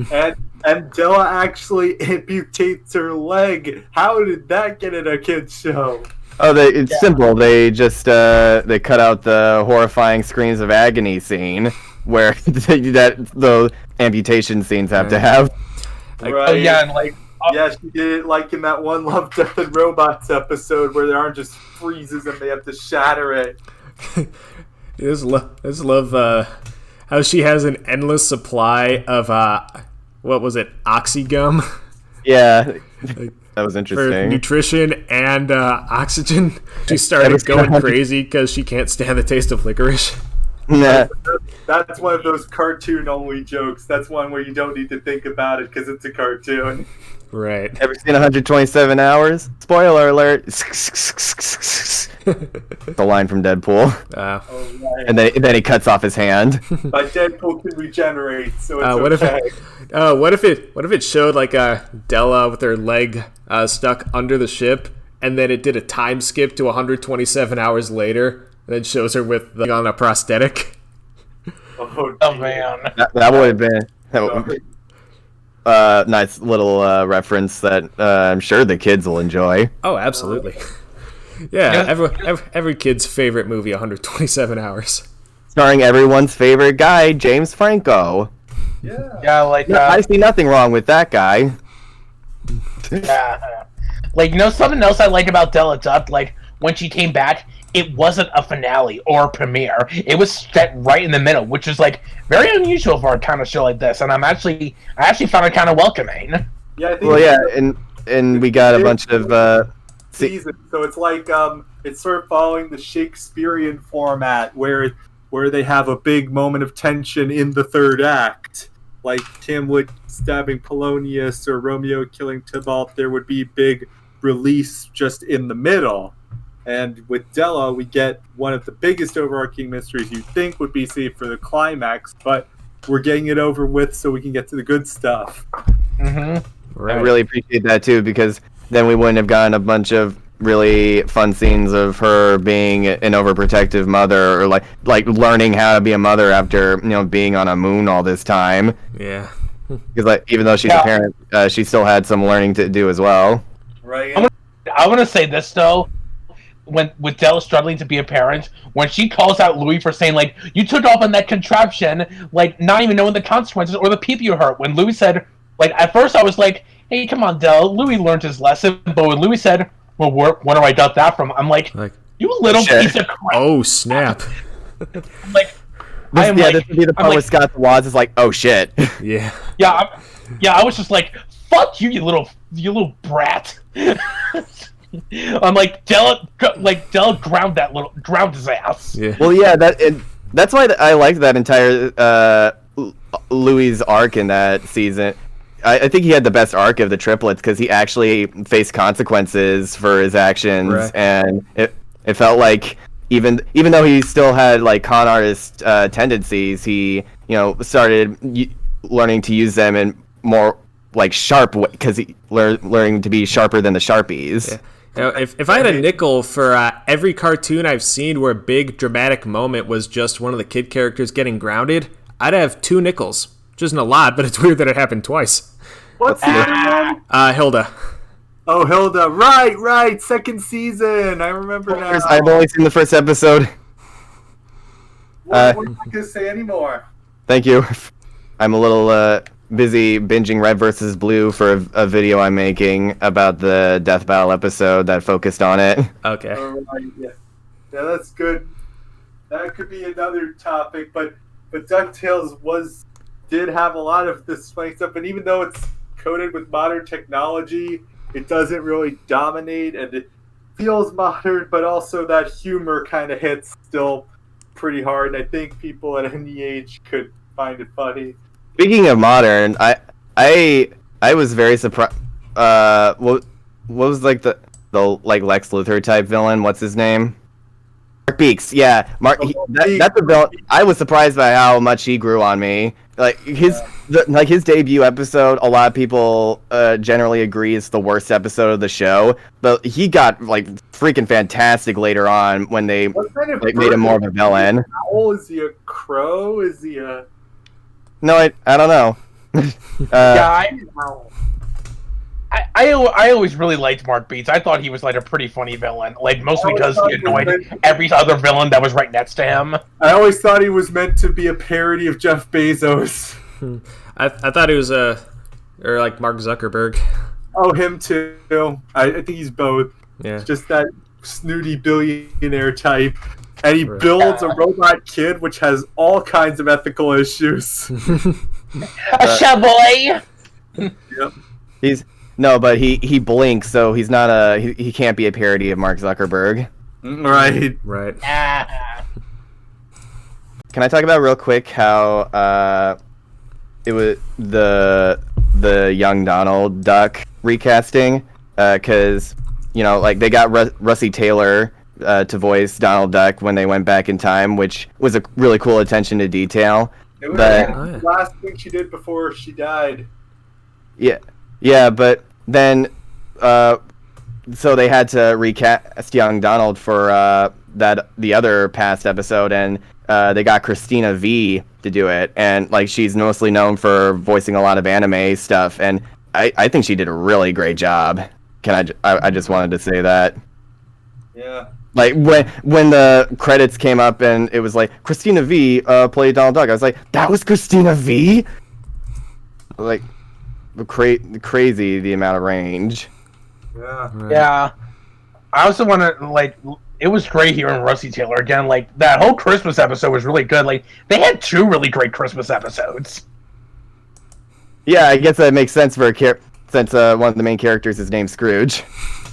and Della actually amputates her leg. How did that get in a kid's show? Oh, it's simple. They just they cut out the horrifying screams of agony scene where the amputation scenes have to have. Right. Oh, yeah, and like yeah, she did it like in that one Love, Death, and Robots episode where their arm just freezes and they have to shatter it. I just love how she has an endless supply of what was it, Oxygum? Yeah, like, that was for interesting. nutrition and oxygen. She started going crazy because she can't stand the taste of licorice. Nah. That's one of those cartoon-only jokes. That's one where you don't need to think about it because it's a cartoon. Right. Ever seen 127 Hours? Spoiler alert. The line from Deadpool. Right. And then he cuts off his hand. But Deadpool can regenerate, so it's What okay. if it showed like Della with her leg stuck under the ship, and then it did a time skip to 127 hours later, and then shows her with on a prosthetic. Oh man, That would have been nice little reference that I'm sure the kids will enjoy. Oh, absolutely. Yeah, every kid's favorite movie, 127 Hours. Starring everyone's favorite guy, James Franco. yeah, like I see nothing wrong with that guy. yeah. Like, something else I like about Della Duck, like, when she came back, it wasn't a finale or a premiere. It was set right in the middle, which is, like, very unusual for a kind of show like this, and I actually found it kind of welcoming. Yeah, I think Well, yeah, and we got a bunch of season, so it's like it's sort of following the Shakespearean format where they have a big moment of tension in the third act, like Hamlet stabbing Polonius or Romeo killing Tybalt. There would be big release just in the middle, and with Della we get one of the biggest overarching mysteries you'd think would be saved for the climax, but we're getting it over with so we can get to the good stuff. Right. I really appreciate that too, because then we wouldn't have gotten a bunch of really fun scenes of her being an overprotective mother, or like learning how to be a mother after being on a moon all this time. Yeah. Because like even though she's a parent, she still had some learning to do as well. Right. I want to say this though, with Della struggling to be a parent, when she calls out Louis for saying like, "You took off on that contraption," like not even knowing the consequences or the people you hurt. When Louis said, like, at first I was like, "Hey, come on, Della, Louis learned his lesson," but when Louis said, "Well, where do I got that from?" I'm like, "You little piece of crap!" Oh snap! I'm like, this would be the part where Scott Watts is like, "Oh shit." Yeah. I was just like, "Fuck you, you little brat." I'm like, Della ground his ass. Yeah. Well, yeah, that's why I liked that entire Louis' arc in that season. I think he had the best arc of the triplets because he actually faced consequences for his actions, right. And it felt like even though he still had like con artist tendencies, he started learning to use them in more like sharp way, because he learning to be sharper than the Sharpies. Yeah. If I had a nickel for every cartoon I've seen where a big dramatic moment was just one of the kid characters getting grounded, I'd have 2 nickels. Which isn't a lot, but it's weird that it happened twice. What's the other one? Hilda. Oh, Hilda. Right. Second season. I remember now. I've only seen the first episode. What am I going to say anymore? Thank you. I'm a little busy binging Red vs. Blue for a video I'm making about the Death Battle episode that focused on it. Okay. Yeah, that's good. That could be another topic, but DuckTales did have a lot of this funny stuff, and even though it's coated with modern technology, it doesn't really dominate, and it feels modern, but also that humor kind of hits still pretty hard, and I think people at any age could find it funny. Speaking of modern, I was very surprised. What was like the like Lex Luthor type villain? What's his name? Mark Beeks. Yeah, that's a villain. I was surprised by how much he grew on me. Like his debut episode, a lot of people generally agree it's the worst episode of the show, but he got like freaking fantastic later on when they made him more of a villain. Is he a crow? Is he a... No, I don't know. I always really liked Mark Beats. I thought he was like a pretty funny villain, like mostly because he annoyed every other villain that was right next to him. I always thought he was meant to be a parody of Jeff Bezos. I thought he was or like Mark Zuckerberg. Oh, him too. I think he's both. Yeah. It's just that snooty billionaire type. And he builds a robot kid which has all kinds of ethical issues. A show boy. Yep. But he blinks, so he's not he can't be a parody of Mark Zuckerberg. Right. Can I talk about real quick how it was the young Donald Duck recasting, because like they got Russie Taylor to voice Donald Duck when they went back in time, which was a really cool attention to detail. It was But the last thing she did before she died. yeah, but then so they had to recast young Donald for the other past episode, and they got Christina V to do it, and like she's mostly known for voicing a lot of anime stuff, and I think she did a really great job. I just wanted to say that. Yeah. Like when the credits came up and it was like Christina V played Donald Duck, I was like, that was Christina V. Like, crazy the amount of range. Yeah. Right. Yeah. I also want to, like, it was great hearing Russie Taylor again. Like, that whole Christmas episode was really good. Like, they had 2 really great Christmas episodes. Yeah, I guess that makes sense for since one of the main characters is named Scrooge.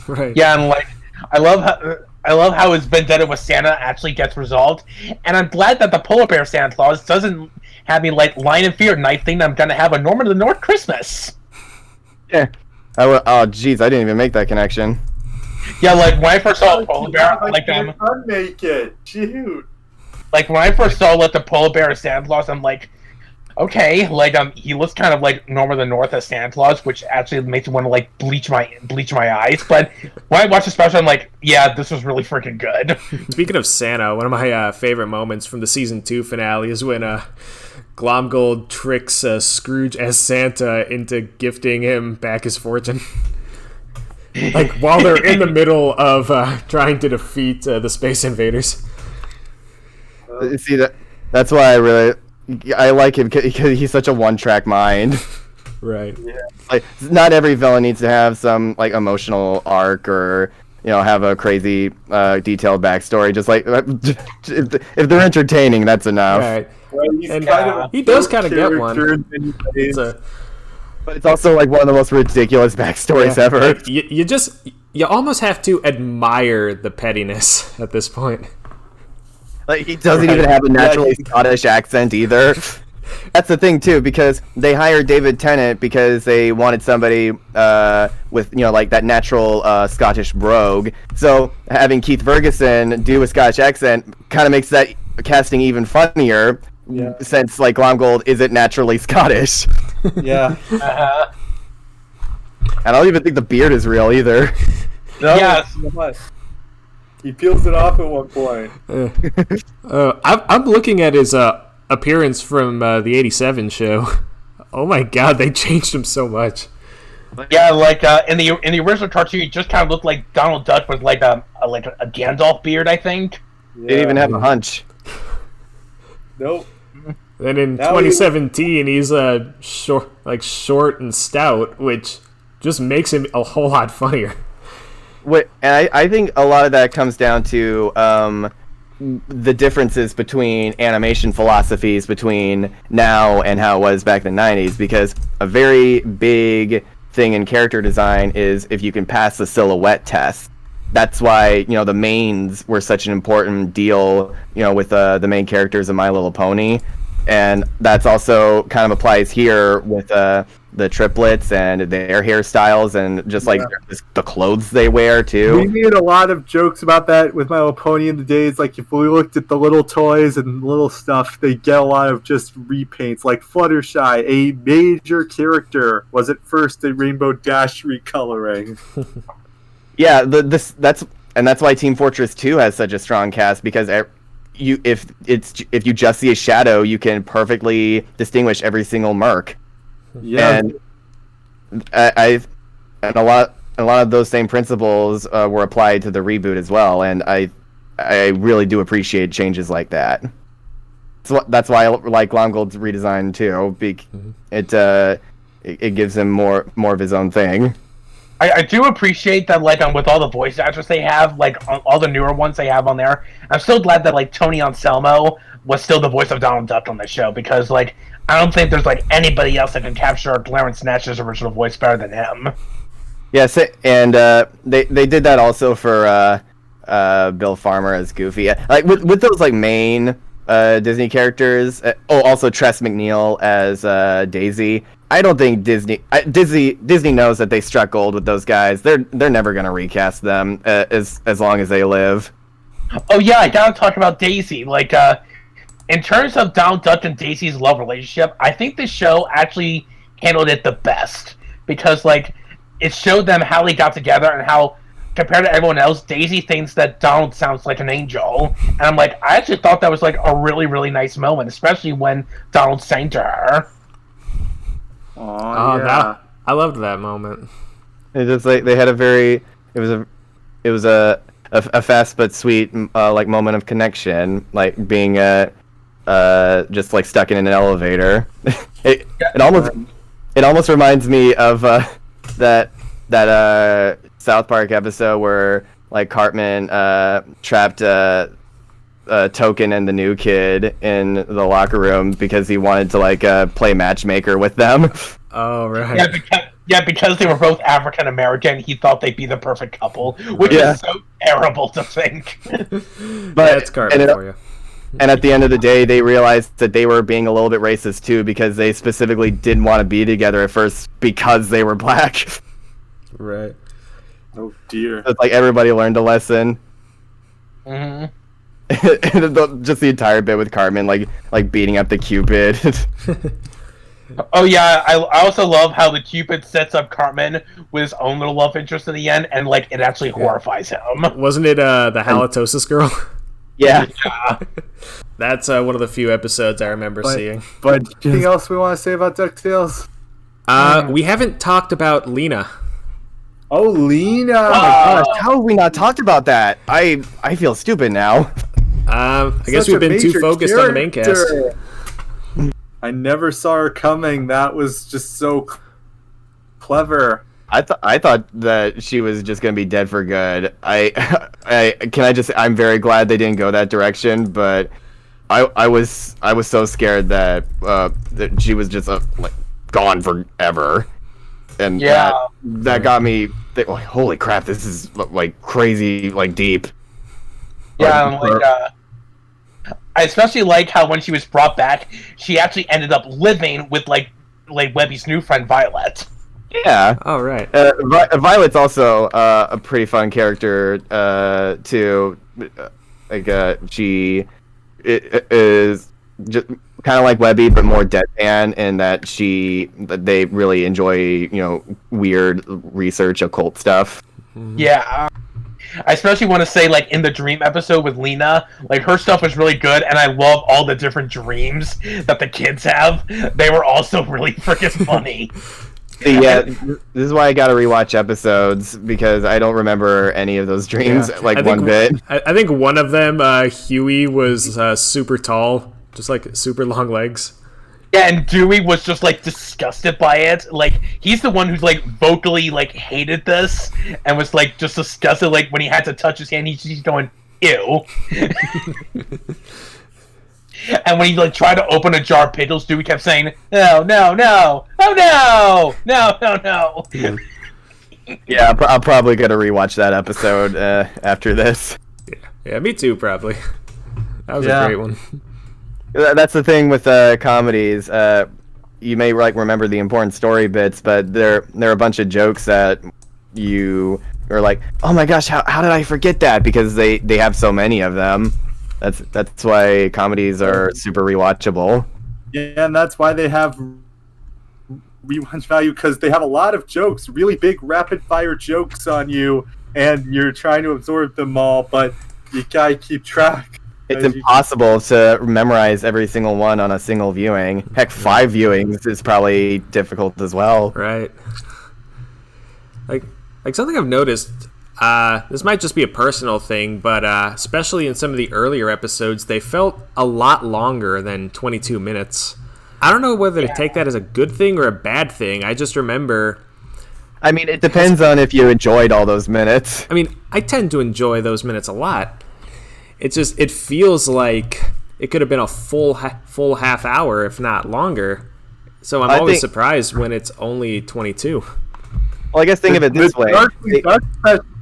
Right. Yeah, and, like, I love how his vendetta with Santa actually gets resolved. And I'm glad that the Polar Bear Santa Claus doesn't have me, like, line in fear night think that I'm going to have a Norman of the North Christmas. Yeah. Oh, jeez, I didn't even make that connection. Yeah, like, when I first saw Polar Bear, like, unmake it. Shoot. like, when I first saw, like, the Polar Bear as Santa Claus, I'm like, okay, like, he looks kind of like Norman of the North as Santa Claus, which actually makes me want to, like, bleach my eyes. But when I watched the special, I'm like, yeah, this was really freaking good. Speaking of Santa, one of my favorite moments from the season 2 finale is when Glomgold tricks Scrooge as Santa into gifting him back his fortune. Like, while they're in the middle of trying to defeat the Space Invaders. See, that's why I like him, because he's such a one-track mind. Right. Yeah. Like, not every villain needs to have some, like, emotional arc or, have a crazy, detailed backstory. Just, like, if they're entertaining, that's enough. Right. Well, he's And kind of he does kind of get one. character in many ways. But it's also, like, one of the most ridiculous backstories ever. Like, you almost have to admire the pettiness at this point. Like, he doesn't even have a naturally Scottish accent either. That's the thing, too, because they hired David Tennant because they wanted somebody with, like, that natural Scottish brogue. So having Keith Ferguson do a Scottish accent kind of makes that casting even funnier, since, like, Glomgold isn't naturally Scottish. Yeah. Uh-huh. I don't even think the beard is real either. No, Yes. he peels it off at one point. I'm looking at his appearance from the 87 show. Oh my god, they changed him so much. Yeah, like in the original cartoon, he just kind of looked like Donald Duck with like a Gandalf beard, I think. Yeah. Didn't even have a hunch. Nope. Then in Now 2017, he's short and stout, which just makes him a whole lot funnier. And I think a lot of that comes down to the differences between animation philosophies between now and how it was back in the 90s, because a very big thing in character design is if you can pass the silhouette test. That's why, the mains were such an important deal, with the main characters of My Little Pony. And that's also kind of applies here with the triplets and their hairstyles and just like the clothes they wear too. We made a lot of jokes about that with My Little Pony in the days. Like, if we looked at the little toys and little stuff, they get a lot of just repaints. Like Fluttershy, a major character, was at first a Rainbow Dash recoloring. Yeah, that's why Team Fortress 2 has such a strong cast, because if you just see a shadow, you can perfectly distinguish every single merc. Yeah. And a lot of those same principles were applied to the reboot as well, and I really do appreciate changes like that. So that's why I like Glomgold's redesign too. It gives him more of his own thing. I do appreciate that, like, with all the voice actors they have, like, all the newer ones they have on there. I'm still glad that, like, Tony Anselmo was still the voice of Donald Duck on the show, because, like, I don't think there's, like, anybody else that can capture Clarence Nash's original voice better than him. Yes, and they did that also for Bill Farmer as Goofy. Like, with those, like, main Disney characters. Also Tress MacNeille as Daisy. I don't think Disney knows that they struck gold with those guys. They're never gonna recast them as long as they live. Oh yeah, I gotta talk about Daisy. Like, in terms of Donald Duck and Daisy's love relationship, I think the show actually handled it the best because, like, it showed them how they got together and how, compared to everyone else, Daisy thinks that Donald sounds like an angel, and I'm like, I actually thought that was like a really, really nice moment, especially when Donald sang to her. Oh yeah, I loved that moment. It just like they had it was a fast but sweet like moment of connection, like being just like stuck in an elevator. it almost reminds me of that South Park episode where like Cartman trapped Token and the new kid in the locker room because he wanted to like play matchmaker with them. Oh right. Because they were both African American, he thought they'd be the perfect couple, which is so terrible to think. But that's Cartman for you. And at the end of the day, they realized that they were being a little bit racist too, because they specifically didn't want to be together at first because they were black. Right. Oh dear. It's like everybody learned a lesson. Mm-hmm. Just the entire bit with Cartman, like beating up the Cupid. Oh yeah, I also love how the Cupid sets up Cartman with his own little love interest in the end, and like it actually horrifies him. Wasn't it the halitosis girl? Yeah. That's one of the few episodes I remember seeing. But anything else we want to say about DuckTales? We haven't talked about Lena. Oh, Lena! Oh my gosh, how have we not talked about that? I feel stupid now. I guess we've been too focused on the main cast. I never saw her coming. That was just so clever. I thought that she was just gonna be dead for good. I'm very glad they didn't go that direction, but I was so scared that she was just like gone forever, and that got me. Holy crap! This is like crazy, like deep. Yeah, I especially like how when she was brought back, she actually ended up living with like Webby's new friend Violet. Yeah. Oh right. Violet's also a pretty fun character too. She is just kind of like Webby, but more deadpan in that they really enjoy weird research, occult stuff. Yeah. I especially want to say, like, in the dream episode with Lena, like, her stuff was really good, and I love all the different dreams that the kids have. They were also really freaking funny. Yeah, this is why I gotta rewatch episodes, because I don't remember any of those dreams, one bit. I think one of them, Huey, was super tall, just like super long legs. Yeah, and Dewey was just, like, disgusted by it. Like, he's the one who's, like, vocally, like, hated this, and was, like, just disgusted, like, when he had to touch his hand, he's going, ew. And when he, like, tried to open a jar of pickles, Dewey kept saying, no, no, no, oh, no, no, no, no. Yeah, I'm probably gonna rewatch that episode after this. Yeah, me too, probably. That was a great one. That's the thing with comedies. You may remember the important story bits, but there are a bunch of jokes that you are like, oh my gosh, how did I forget that? Because they have so many of them. That's why comedies are super rewatchable. Yeah, and that's why they have rewatch value, because they have a lot of jokes, really big rapid fire jokes on you, and you're trying to absorb them all, but you gotta keep track. It's impossible to memorize every single one on a single viewing. Heck, 5 viewings is probably difficult as well. Right. Like something I've noticed, this might just be a personal thing, but especially in some of the earlier episodes, they felt a lot longer than 22 minutes. I don't know whether to take that as a good thing or a bad thing. I just remember... I mean, it depends on if you enjoyed all those minutes. I mean, I tend to enjoy those minutes a lot. It's just, it feels like it could have been a full half hour, if not longer. So I'm always surprised when it's only 22. Well, I guess think of it this way. Dark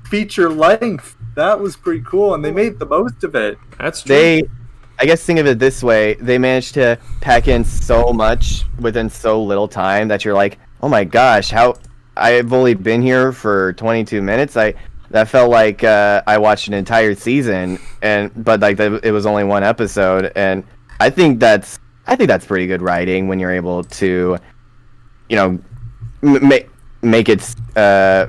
feature length. That was pretty cool, and they made the most of it. That's true. I guess think of it this way: they managed to pack in so much within so little time that you're like, oh my gosh, how I've only been here for 22 minutes. That felt like I watched an entire season, but like it was only one episode, and I think that's pretty good writing when you're able to, you know, make it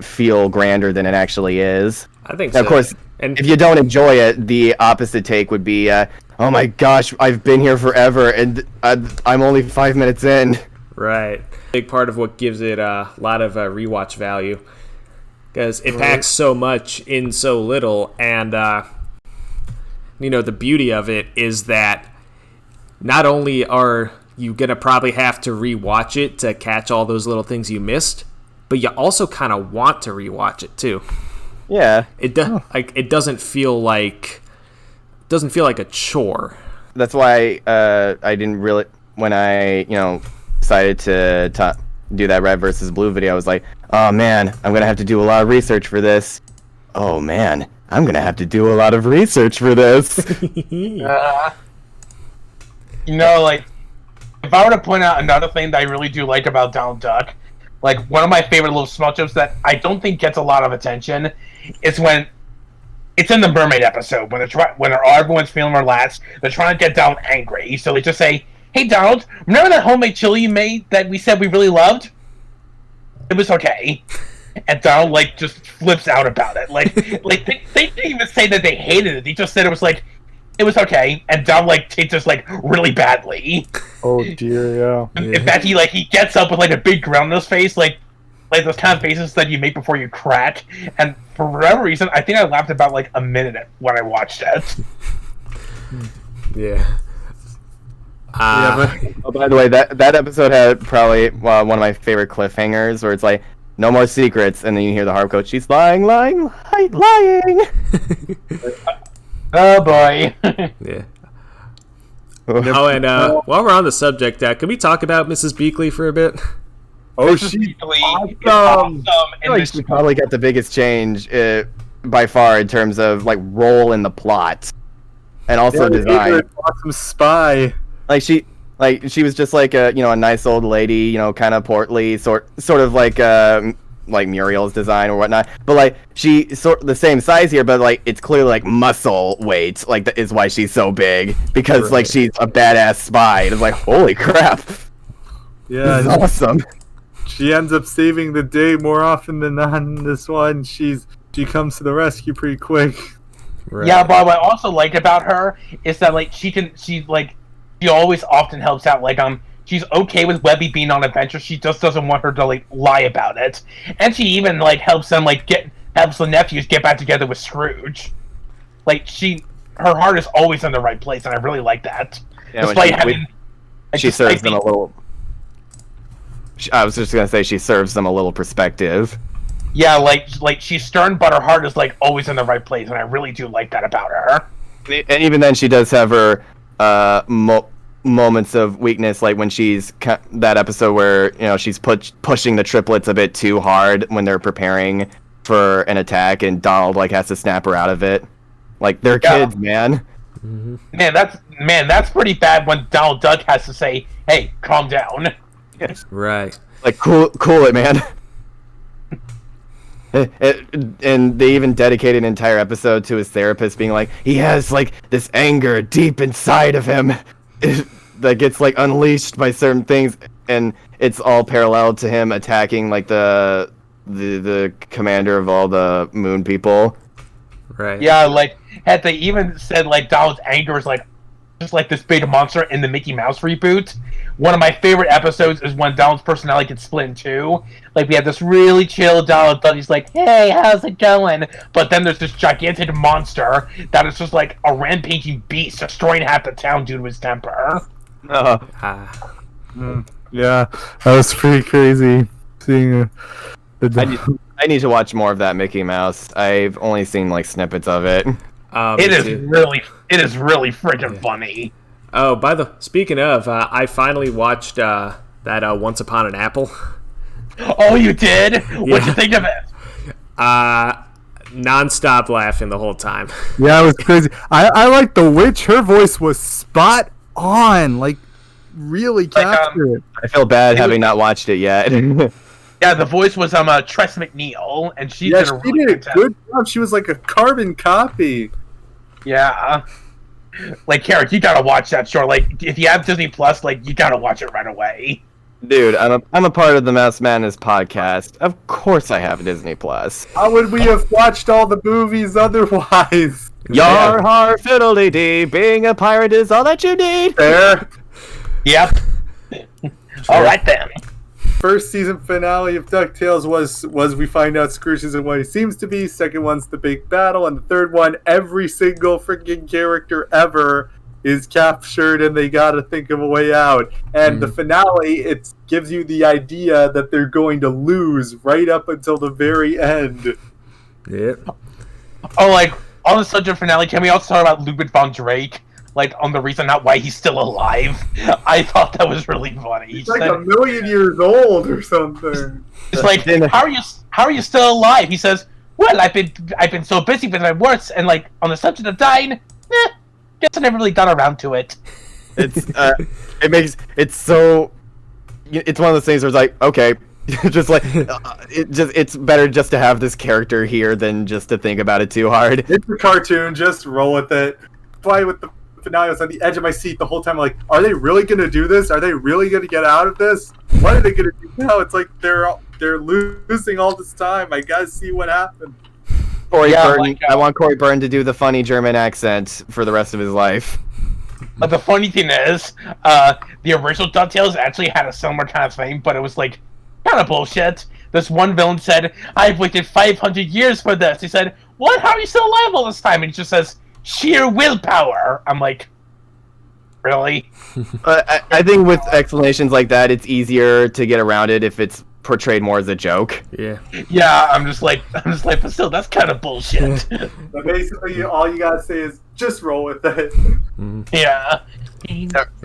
feel grander than it actually is. I think now, so. Of course, and if you don't enjoy it, the opposite take would be, oh my gosh, I've been here forever, and I'm only 5 minutes in. Right. Big part of what gives it a lot of rewatch value, because it packs so much in so little, and the beauty of it is that not only are you gonna probably have to rewatch it to catch all those little things you missed, but you also kind of want to rewatch it too. Yeah. It doesn't feel like a chore. That's why I didn't really, when I decided to do that red versus blue video, I was like, oh man, I'm gonna have to do a lot of research for this. Oh man, I'm gonna have to do a lot of research for this. Like, if I were to point out another thing that I really do like about Donald Duck, like one of my favorite little small jokes that I don't think gets a lot of attention is when it's in the mermaid episode when everyone's feeling relaxed, they're trying to get Donald angry, so they just say, "Hey Donald, remember that homemade chili you made that we said we really loved? It was okay." And Donald just flips out about it. They didn't even say that they hated it. They just said it was okay, and Donald takes this really badly. Oh dear, yeah. In fact, he gets up with a big grin on his face, like those kind of faces that you make before you crack. And for whatever reason, I think I laughed about a minute when I watched it. Yeah. Oh, by the way, that episode had probably one of my favorite cliffhangers, where it's like, no more secrets, and then you hear the harp coach, she's lying. Oh boy. Yeah. Oh, and while we're on the subject, can we talk about Mrs. Beakley for a bit? Oh, she's awesome. I feel like she probably got the biggest change by far in terms of role in the plot, and also design. Awesome spy. She was just a nice old lady, kind of portly, sort of like Muriel's design or whatnot, but she's the same size here, but it's clearly muscle weight, that is why she's so big, because she's a badass spy. It's holy crap. Yeah, this is awesome. She ends up saving the day more often than not in this one. She comes to the rescue pretty quick. Right. Yeah, but what I also like about her is that she always often helps out. She's okay with Webby being on adventure. She just doesn't want her to lie about it, and she even helps them helps the nephews get back together with Scrooge. Her heart is always in the right place, and I really like that. Yeah, she serves them a little. I was just gonna say she serves them a little perspective. Yeah, she's stern, but her heart is always in the right place, and I really do like that about her. And even then, she does have her moments of weakness, like when she's that episode where she's pushing the triplets a bit too hard when they're preparing for an attack, and Donald has to snap her out of it. They're kids, man. Mm-hmm. That's pretty bad when Donald Duck has to say, "Hey, calm down." Right. Cool it, man. And they even dedicated an entire episode to his therapist being he has this anger deep inside of him that gets unleashed by certain things, and it's all parallel to him attacking the commander of all the moon people. Right. Yeah, had they even said Donald's anger is just this big monster in the Mickey Mouse reboot. One of my favorite episodes is when Donald's personality gets split in two. We have this really chill Donald that he's "Hey, how's it going?" But then there's this gigantic monster that is just a rampaging beast destroying half the town due to his temper. Yeah, that was pretty crazy. Seeing I need to watch more of that Mickey Mouse. I've only seen snippets of it. It is really freaking funny. Oh, speaking of, I finally watched that Once Upon an Apple. Oh, you did? What'd you think of it? non-stop laughing the whole time. Yeah, it was crazy. I like the witch. Her voice was spot on. Like, really captured it. I feel bad having not watched it yet. Yeah, the voice was Tress McNeil, and she did a really good job. She was like a carbon copy. Yeah. Like, Carrick, you gotta watch that show. Like, if you have Disney Plus, like, you gotta watch it right away. Dude, I'm a part of the Mouse Madness podcast. Of course I have Disney Plus. How would we have watched all the movies otherwise? Yar har fiddly dee, being a pirate is all that you need. There. Yep. All right then. First season finale of DuckTales was we find out Scrooge isn't what he seems to be. Second one's the big battle, and the third one, every single freaking character ever is captured, and they gotta think of a way out. And the finale, it gives you the idea that they're going to lose right up until the very end. Yep. Oh, like, on the subject finale, can we also talk about Lubin von Drake? Like, on the reason not why he's still alive. I thought that was really funny. He's like a million years old or something. It's like, how are you still alive? He says, well, I've been so busy with my works, and like on the subject of dying, guess I never really got around to it. It's it's one of those things where it's like, okay, just like it's better just to have this character here than just to think about it too hard. It's a cartoon, just roll with it. Play with the finale. I was on the edge of my seat the whole time, like, are they really going to do this? Are they really going to get out of this? What are they going to do now? It's like they're losing all this time. I gotta see what happens. Corey Burton. I want Corey Burton to do the funny German accent for the rest of his life. But the funny thing is, the original DuckTales actually had a similar kind of thing, but it was like kind of bullshit. This one villain said, "I've waited 500 years for this." He said, "What? How are you still alive all this time?" And he just says, "Sheer willpower." I'm like, really? I think with explanations like that, it's easier to get around it if it's portrayed more as a joke. Yeah. Yeah, I'm just like, but still, that's kind of bullshit. But basically, all you gotta say is just roll with it. Yeah.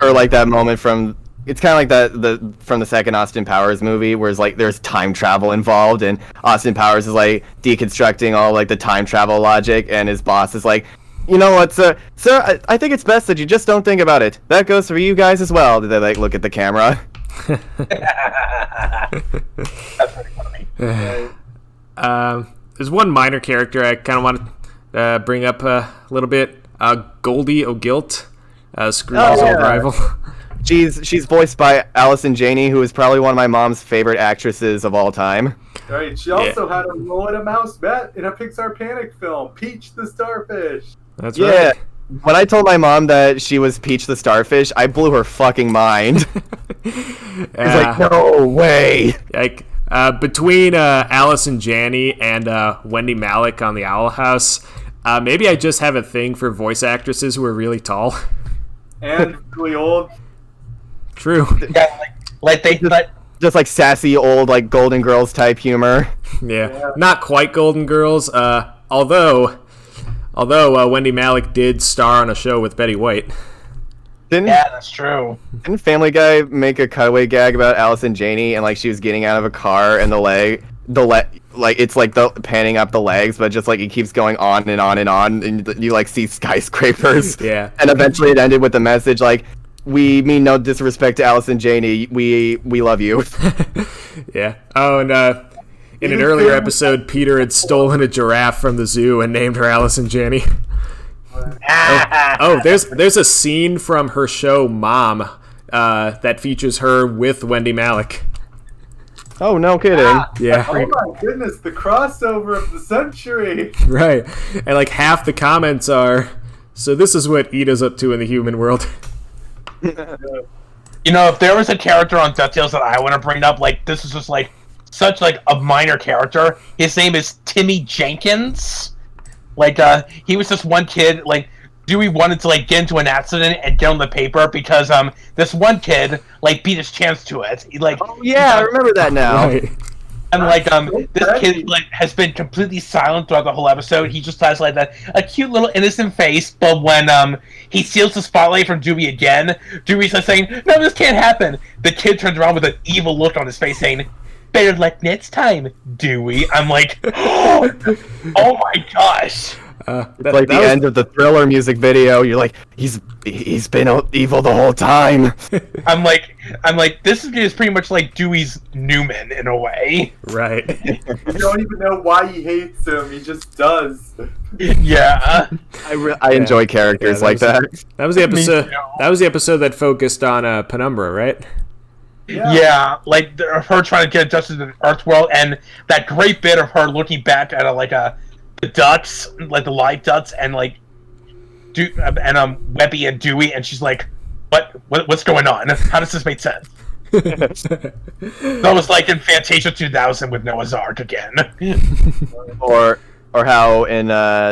Or like that moment from, it's kind of like from the second Austin Powers movie, where it's like there's time travel involved, and Austin Powers is like deconstructing all like the time travel logic, and his boss is like, "You know what, sir, I think it's best that you just don't think about it. That goes for you guys as well." They like look at the camera. That's pretty funny. There's one minor character I kind of want to bring up a little bit. Goldie O'Gilt, Scrooge's old rival. She's voiced by Allison Janney, who is probably one of my mom's favorite actresses of all time. Right. She also had a role in a mouse bet in a Pixar Panic film, Peach the Starfish. That's right. When I told my mom that she was Peach the Starfish, I blew her fucking mind. It's like, no way. Like, between Allison Janney and Wendy Malick on the Owl House, maybe I just have a thing for voice actresses who are really tall. And really old. True. Yeah, like they just like sassy old like Golden Girls type humor. Yeah. Not quite Golden Girls. Although Wendy Malick did star on a show with Betty White. Yeah, that's true. Didn't Family Guy make a cutaway gag about Allison Janney and like she was getting out of a car and like it's like the panning up the legs, but just like it keeps going on and on and on, and you like see skyscrapers. Yeah. And eventually it ended with the message like, "We mean no disrespect to Allison Janney. We love you." Yeah. Oh, and in an earlier episode, Peter had stolen a giraffe from the zoo and named her Allison Janney. There's a scene from her show Mom that features her with Wendy Malick. Oh, no kidding. Yeah. Oh my goodness, the crossover of the century. Right. And like half the comments are, "So this is what Ida's up to in the human world." You know, if there was a character on DuckTales that I want to bring up, like, this is just like such like a minor character. His name is Timmy Jenkins. Like, he was just one kid. Like, Dewey wanted to like get into an accident and get on the paper because this one kid like beat his chance to it. He like, oh yeah, I remember that now. Right. And like this kid like has been completely silent throughout the whole episode. He just has like a cute little innocent face, but when he steals the spotlight from Dewey again, Dewey's like saying, "No, this can't happen." The kid turns around with an evil look on his face, saying, better luck next time, Dewey. I'm like, oh my gosh. It's like the end of the Thriller music video. You're like, he's been evil the whole time. I'm like, this is pretty much like Dewey's Newman in a way. Right. You don't even know why he hates him. He just does. Yeah. I enjoy characters like that. That was the episode. That was the episode that focused on Penumbra, right? Yeah, like her trying to get adjusted to the Earth world, and that great bit of her looking back at the ducks, like the live ducks, and Webby and Dewey, and she's like, "What's going on? How does this make sense?" That was like in Fantasia 2000 with Noah's Ark again. Or how in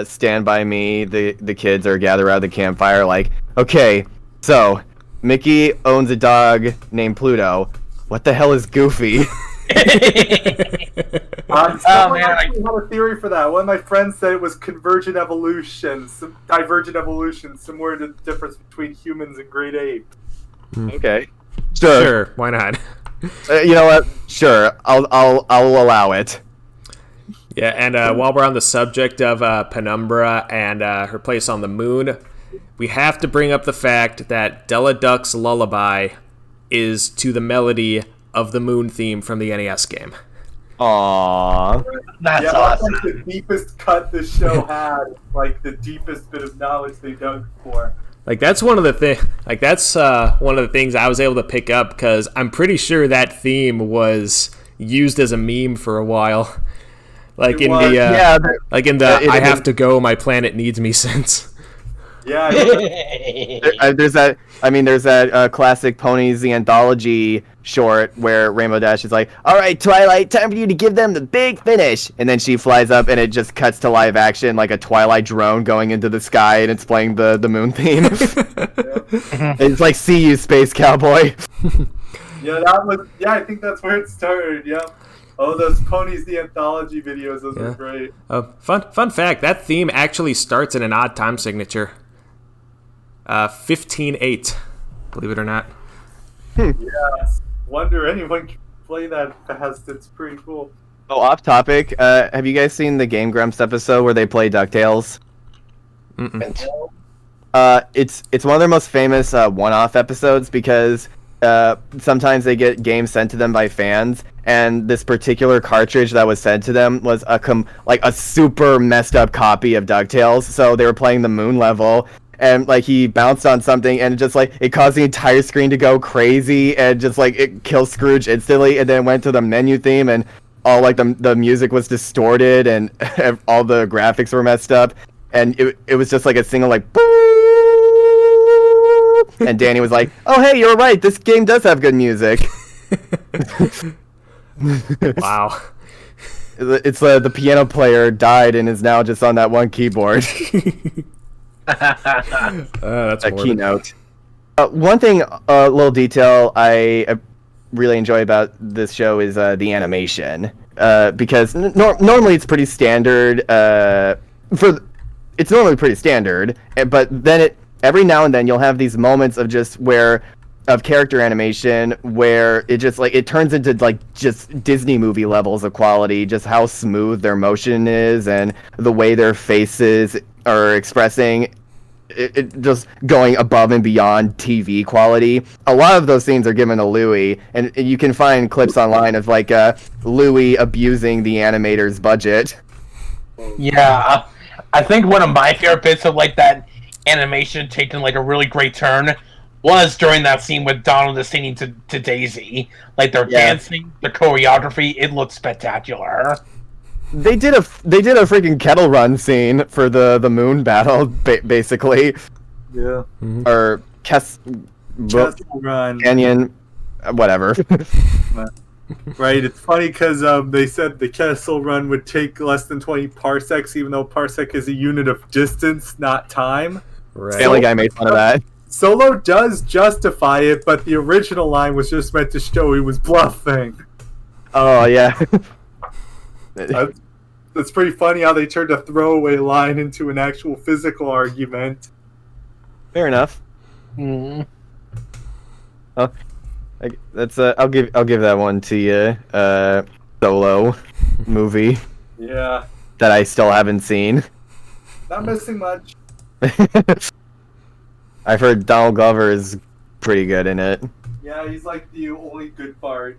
Stand By Me, the kids are gathered around the campfire, like, okay, so Mickey owns a dog named Pluto. What the hell is Goofy? Someone actually had a theory for that. One of my friends said it was convergent evolution, divergent evolution, similar to the difference between humans and great apes. Okay, sure, why not? You know what? Sure, I'll allow it. Yeah, and while we're on the subject of Penumbra and her place on the moon, we have to bring up the fact that Della Duck's lullaby is to the melody of the moon theme from the NES game. Aww. That's awesome. That's like the deepest cut the show had, like the deepest bit of knowledge they dug for. Like that's one of the one of the things I was able to pick up, because I'm pretty sure that theme was used as a meme for a while. Like in the I have to go, my planet needs me sense. Yeah. There's that classic Ponies the Anthology short where Rainbow Dash is like, all right, Twilight, time for you to give them the big finish. And then she flies up and it just cuts to live action, like a Twilight drone going into the sky, and it's playing the moon theme. It's like, see you, Space Cowboy. I think that's where it started, yeah. Oh, those Ponies the Anthology videos, those are great. Fun fact, that theme actually starts in an odd time signature. 15/8, believe it or not. Yes. Wonder anyone can play that fast. It's pretty cool. Oh, off topic, have you guys seen the Game Grumps episode where they play DuckTales? Mm-mm. It's one of their most famous one-off episodes, because sometimes they get games sent to them by fans, and this particular cartridge that was sent to them was a super messed up copy of DuckTales. So they were playing the moon level, and like he bounced on something, and just like it caused the entire screen to go crazy, and just like it killed Scrooge instantly. And then went to the menu theme, and all like the music was distorted, and all the graphics were messed up, and it was just like a single like. And Danny was like, "Oh, hey, you're right. This game does have good music." Wow. It's the piano player died and is now just on that one keyboard. That's a keynote. One thing, a little detail I really enjoy about this show is the animation, because normally it's pretty standard. It's normally pretty standard, but then every now and then you'll have these moments of character animation where it just like it turns into like just Disney movie levels of quality, just how smooth their motion is and the way their faces are expressing it just going above and beyond TV quality. A lot of those scenes are given to Louis, and you can find clips online of like Louis abusing the animator's budget. Yeah, I think one of my favorite bits of like that animation taking like a really great turn was during that scene with Donald is singing to Daisy. Like they're dancing, the choreography, it looks spectacular. They did a freaking Kettle Run scene for the moon battle, basically. Yeah. Mm-hmm. Or Kessel Run Canyon, whatever. Right. It's funny because they said the Kessel Run would take less than 20 parsecs, even though parsec is a unit of distance, not time. Right. Family Guy made fun of that. Solo does justify it, but the original line was just meant to show he was bluffing. Oh yeah. It's pretty funny how they turned a throwaway line into an actual physical argument. Fair enough. Mm. I'll give that one to you. Solo movie Yeah, that I still haven't seen. not missing much. I've heard Donald Glover is pretty good in it. Yeah, he's like the only good part.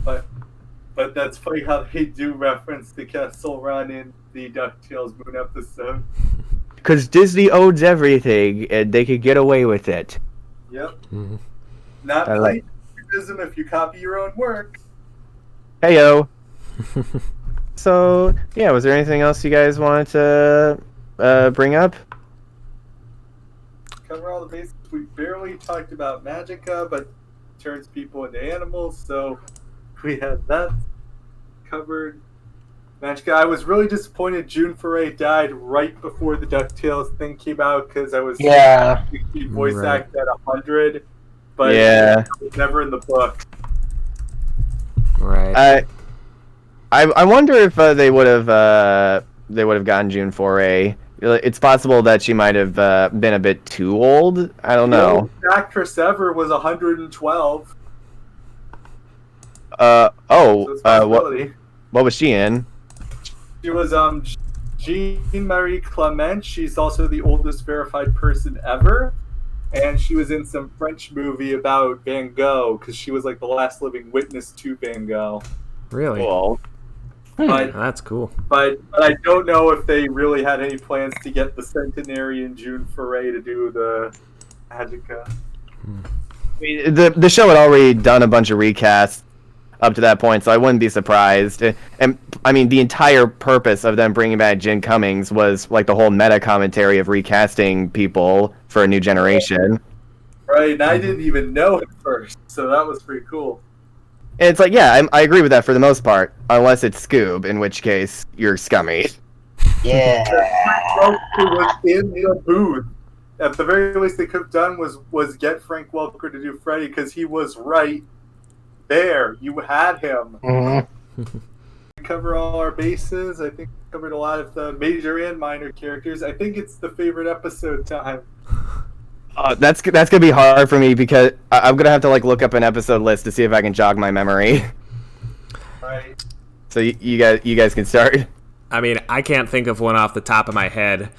But that's funny how they do reference the Kessel Run in the DuckTales Moon episode. Because Disney owns everything, and they could get away with it. Yep. Mhm. Not I like- plagiarism if you copy your own work. Heyo. So, yeah, was there anything else you guys wanted to bring up? Cover all the bases. We barely talked about Magica, but turns people into animals, so we had that covered. Magica, I was really disappointed June Foray died right before the DuckTales thing came out because I was he voice Right. act at 100, but Yeah. it was never in the book. Right. I wonder if they would have gotten June Foray. It's possible that she might have been a bit too old. I don't The know. oldest actress ever was 112. So it's a What possibility. was she in? She was Jean-Marie Clement. She's also the oldest verified person ever. And she was in some French movie about Van Gogh because she was like the last living witness to Van Gogh. Really? Well, But That's cool. but I don't know if they really had any plans to get the centenarian June Foray to do the Magica. the show had already done a bunch of recasts up to that point, so I wouldn't be surprised. And I mean, the entire purpose of them bringing back Jen Cummings was like the whole meta commentary of recasting people for a new generation. Right, and I didn't even know it first, so that was pretty cool. And it's like, yeah, I agree with that for the most part, unless it's Scoob, in which case you're scummy. Yeah. Welker was in the booth. At the very least, they could have done was get Frank Welker to do Freddy because he was right there. You had him. Mm-hmm. We cover all our bases. I think we covered a lot of the major and minor characters. I think it's the favorite episode time. That's gonna be hard for me because I'm gonna have to like look up an episode list to see if I can jog my memory. Right. So you guys can start. I mean, I can't think of one off the top of my head.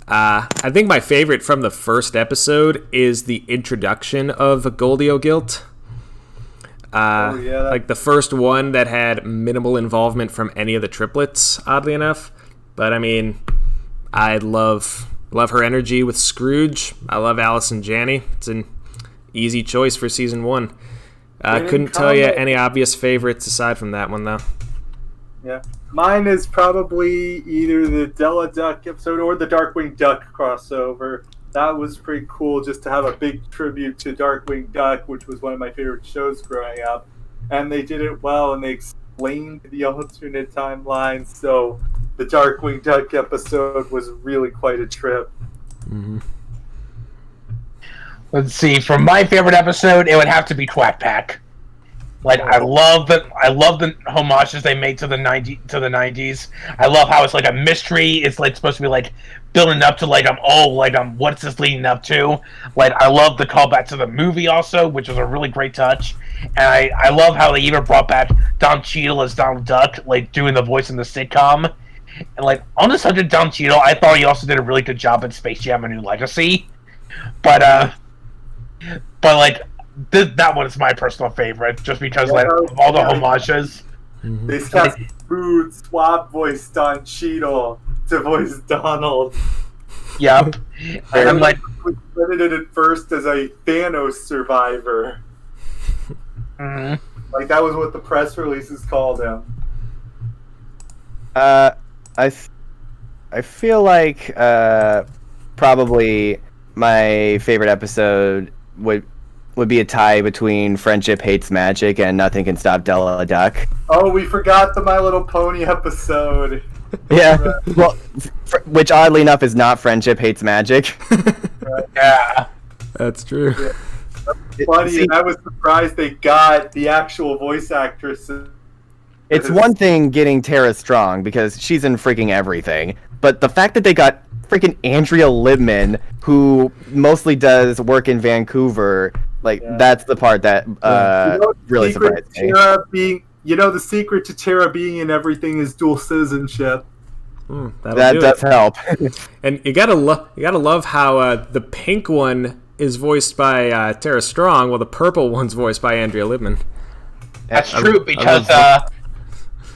I think my favorite from the first episode is the introduction of Goldie O'Gilt. Yeah, Like the first one that had minimal involvement from any of the triplets, oddly enough. But I mean, I love her energy with Scrooge. I love Allison Janney. It's an easy choice for season 1. Couldn't tell you any obvious favorites aside from that one, though. Yeah. Mine is probably either the Della Duck episode or the Darkwing Duck crossover. That was pretty cool just to have a big tribute to Darkwing Duck, which was one of my favorite shows growing up. And they did it well, and they explained the alternate timeline. So the Darkwing Duck episode was really quite a trip. Mm-hmm. Let's see. For my favorite episode, it would have to be Quack Pack. Like I love the homages they made to the 90s. I love how it's like a mystery. It's like supposed to be like building up to what's this leading up to? Like I love the callback to the movie also, which was a really great touch. And I love how they even brought back Don Cheadle as Donald Duck, like doing the voice in the sitcom. And like on the subject of Don Cheadle, I thought he also did a really good job in Space Jam: A New Legacy. But like. That one is my personal favorite, just because like of all the homages. They got Food swap voice Don Cheadle to voice Donald. Yep. And And like, was credited at first as a Thanos survivor. mhm. Like that was what the press releases called him. I feel like probably my favorite episode would be a tie between Friendship Hates Magic and Nothing Can Stop Della Duck. Oh, we forgot the My Little Pony episode. Yeah, well, which oddly enough is not Friendship Hates Magic. Yeah. That's true. Funny, See, and I was surprised they got the actual voice actress. it's one thing getting Tara Strong because she's in freaking everything, but the fact that they got freaking Andrea Libman, who mostly does work in Vancouver. Like, that's the part that really surprised me. The secret to Tara being in everything is dual citizenship. That does help. And you gotta love how the pink one is voiced by Tara Strong, while the purple one's voiced by Andrea Libman. That's true, because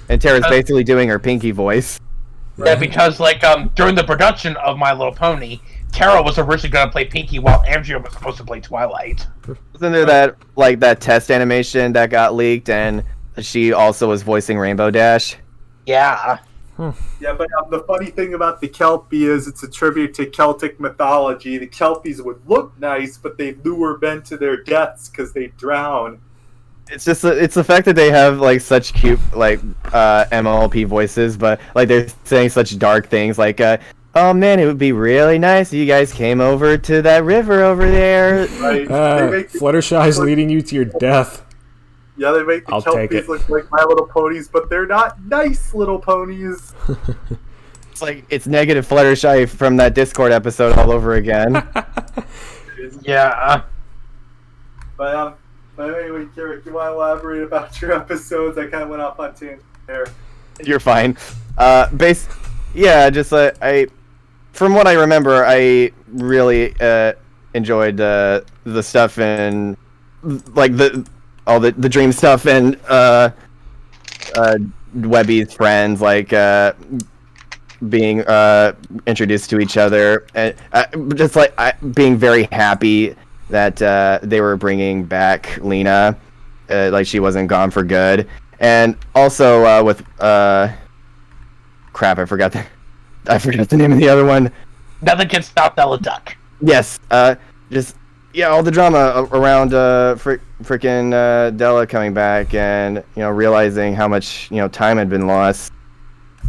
and Tara's basically doing her Pinky voice. Yeah, because during the production of My Little Pony, Tara was originally going to play Pinky while Andrea was supposed to play Twilight. Wasn't there that test animation that got leaked, and she also was voicing Rainbow Dash? Yeah. Yeah, but the funny thing about the Kelpie is it's a tribute to Celtic mythology. The Kelpies would look nice, but they lure men to their deaths because they drown. It's just it's the fact that they have like such cute MLP voices, but like they're saying such dark things like oh man, it would be really nice if you guys came over to that river over there. Right. Fluttershy's leading you to your death. Yeah, they make the Kelpies look like My Little Ponies, but they're not nice little ponies. It's like it's negative Fluttershy from that Discord episode all over again. Yeah. But anyway, Carrick, you want to elaborate about your episodes? I kind of went off on tangent there. You're fine. Just from what I remember, I really enjoyed the stuff and like all the dream stuff and Webby's friends like being introduced to each other and just like being very happy that they were bringing back Lena, like she wasn't gone for good, and also with crap, I forgot the name of the other one. Nothing can stop Bella Duck. Yes, all the drama around freaking Della coming back and realizing how much time had been lost,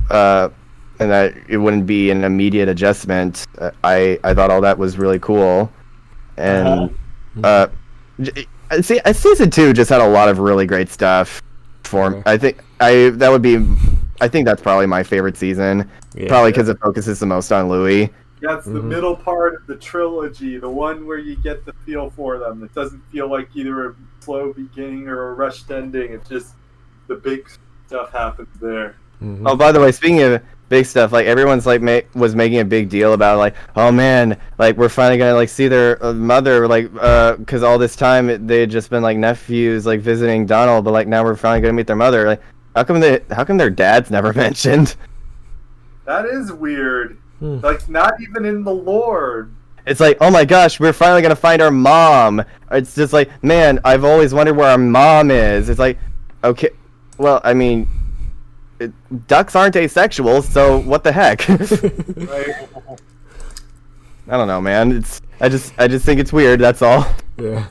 and that it wouldn't be an immediate adjustment. I thought all that was really cool. And season 2 just had a lot of really great stuff for me. I think that's probably my favorite season, probably because it focuses the most on Louis. Yeah, it's the middle part of the trilogy, the one where you get the feel for them. It doesn't feel like either a slow beginning or a rushed ending. It's just the big stuff happens there. Oh, by the way, speaking of big stuff, like everyone's like was making a big deal about like, oh man, like we're finally gonna like see their mother, like because all this time they had just been like nephews like visiting Donald, but like now we're finally gonna meet their mother. Like how come their dad's never mentioned? That is weird. Like not even in the lore. It's like, oh my gosh, we're finally gonna find our mom. It's just like, man, I've always wondered where our mom is. It's like, okay, well, I mean, ducks aren't asexual, so what the heck? Right. I don't know, man. I just think it's weird. That's all. Yeah.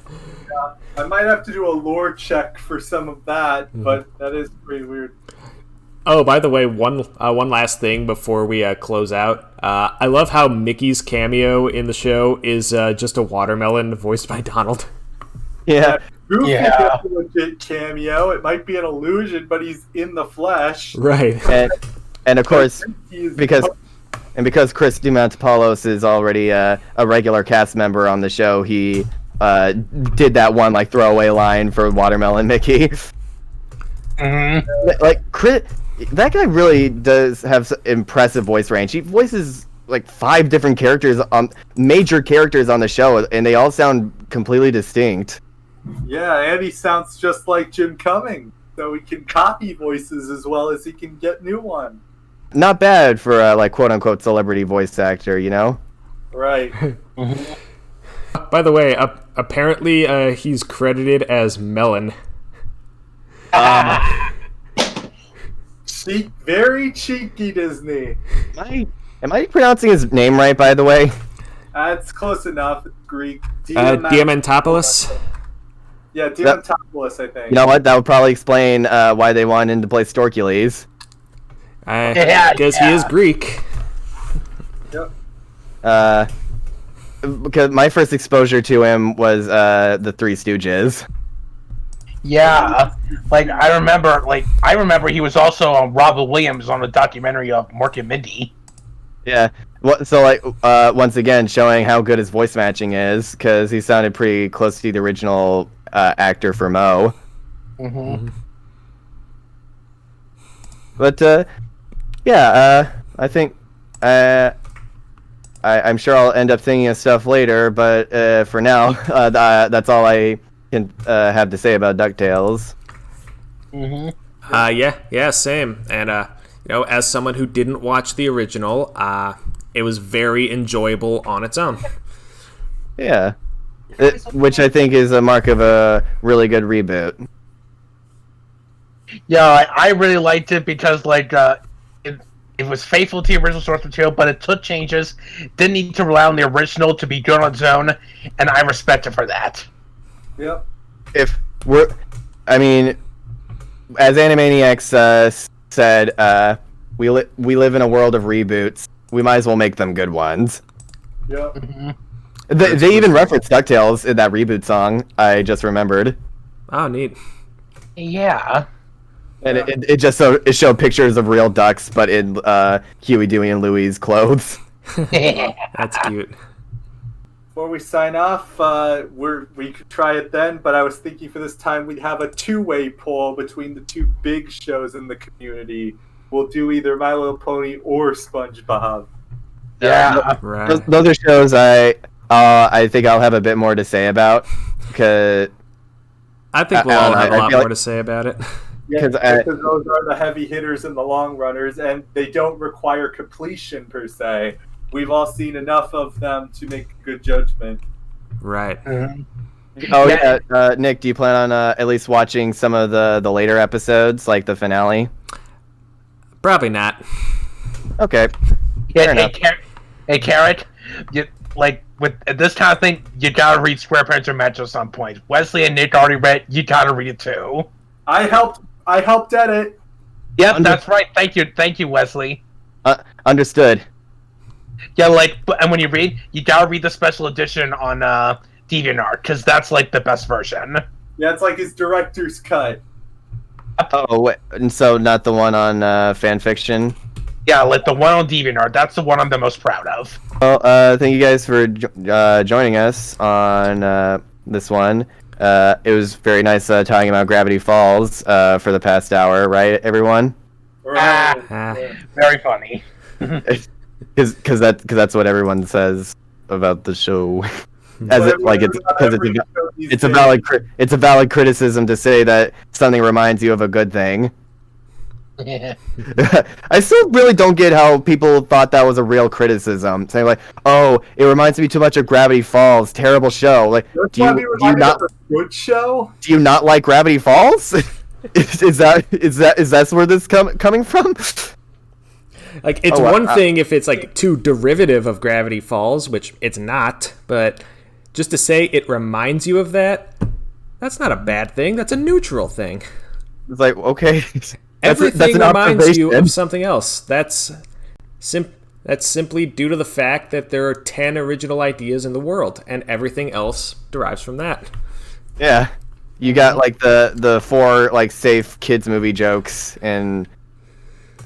I might have to do a lore check for some of that, but that is pretty weird. Oh, by the way, one last thing before we close out. I love how Mickey's cameo in the show is just a watermelon voiced by Donald. Yeah. Goofy gets a legit cameo. It might be an illusion, but he's in the flesh. Right. And of course, because Chris Diamantopoulos is already a regular cast member on the show, he did that one like throwaway line for Watermelon Mickey. Like Chris. That guy really does have impressive voice range. He voices like 5 different characters major characters on the show, and they all sound completely distinct. Yeah, and he sounds just like Jim Cummings, so he can copy voices as well as he can get new ones. Not bad for a like quote unquote celebrity voice actor, you know? Right. By the way, apparently he's credited as Melon. Very cheeky, Disney. Am I pronouncing his name right, by the way? That's close enough. It's Greek. Diamantopoulos? Yeah, Diamantopoulos, I think. You know what? That would probably explain why they wanted him to play Storkules. Because he is Greek. Yep. Because my first exposure to him was the Three Stooges. Yeah, like I remember he was also on Robin Williams on a documentary of Mork and Mindy. Yeah. So like once again showing how good his voice matching is, because he sounded pretty close to the original actor for Mo. Mm-hmm. But I think I'm sure I'll end up thinking of stuff later. But for now, that's all I can have to say about DuckTales. Mm-hmm. Yeah, same. And as someone who didn't watch the original, it was very enjoyable on its own. Yeah, which I think is a mark of a really good reboot. Yeah, I really liked it because it was faithful to the original source material, but it took changes. Didn't need to rely on the original to be good on its own, and I respect it for that. Yep. As Animaniacs said, we live in a world of reboots. We might as well make them good ones. Yep. Mm-hmm. They even referenced DuckTales in that reboot song. I just remembered. Oh, neat. Yeah. And it showed pictures of real ducks, but in Huey, Dewey, and Louie's clothes. That's cute. Before we sign off, we could try it then, but I was thinking for this time we'd have a two-way poll between the two big shows in the community. We'll do either My Little Pony or SpongeBob. Yeah. Right. Those are shows I think I'll have a bit more to say about. Cause I think we'll all have a lot more to say about it. Yeah, because those are the heavy hitters and the long runners, and they don't require completion per se. We've all seen enough of them to make a good judgment. Right. Mm-hmm. Oh yeah, Nick, do you plan on at least watching some of the later episodes, like the finale? Probably not. Okay. Yeah, hey, Carrick, with this kind of thing, you gotta read Square Pants or Match at some point. Wesley and Nick already read. You gotta read it too. I helped edit. Yep, that's right. Thank you, Wesley. Understood. Yeah, and when you read, you gotta read the special edition on DeviantArt, because that's the best version. Yeah, it's like his director's cut. Oh, wait, and so not the one on fanfiction? Yeah, the one on DeviantArt. That's the one I'm the most proud of. Well, thank you guys for joining us on this one. It was very nice talking about Gravity Falls for the past hour, right, everyone? Very funny. Because that's what everyone says about the show. It's a valid criticism to say that something reminds you of a good thing. I still really don't get how people thought that was a real criticism, saying "Oh, it reminds me too much of Gravity Falls, terrible show." Do you not like Gravity Falls? is that where this coming from? It's one thing if it's too derivative of Gravity Falls, which it's not, but just to say it reminds you of that's not a bad thing. That's a neutral thing. It's okay. Everything reminds you of something else. That's simply due to the fact that there are 10 original ideas in the world, and everything else derives from that. Yeah, you got the 4 safe kids movie jokes and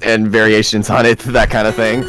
variations on it, that kind of thing.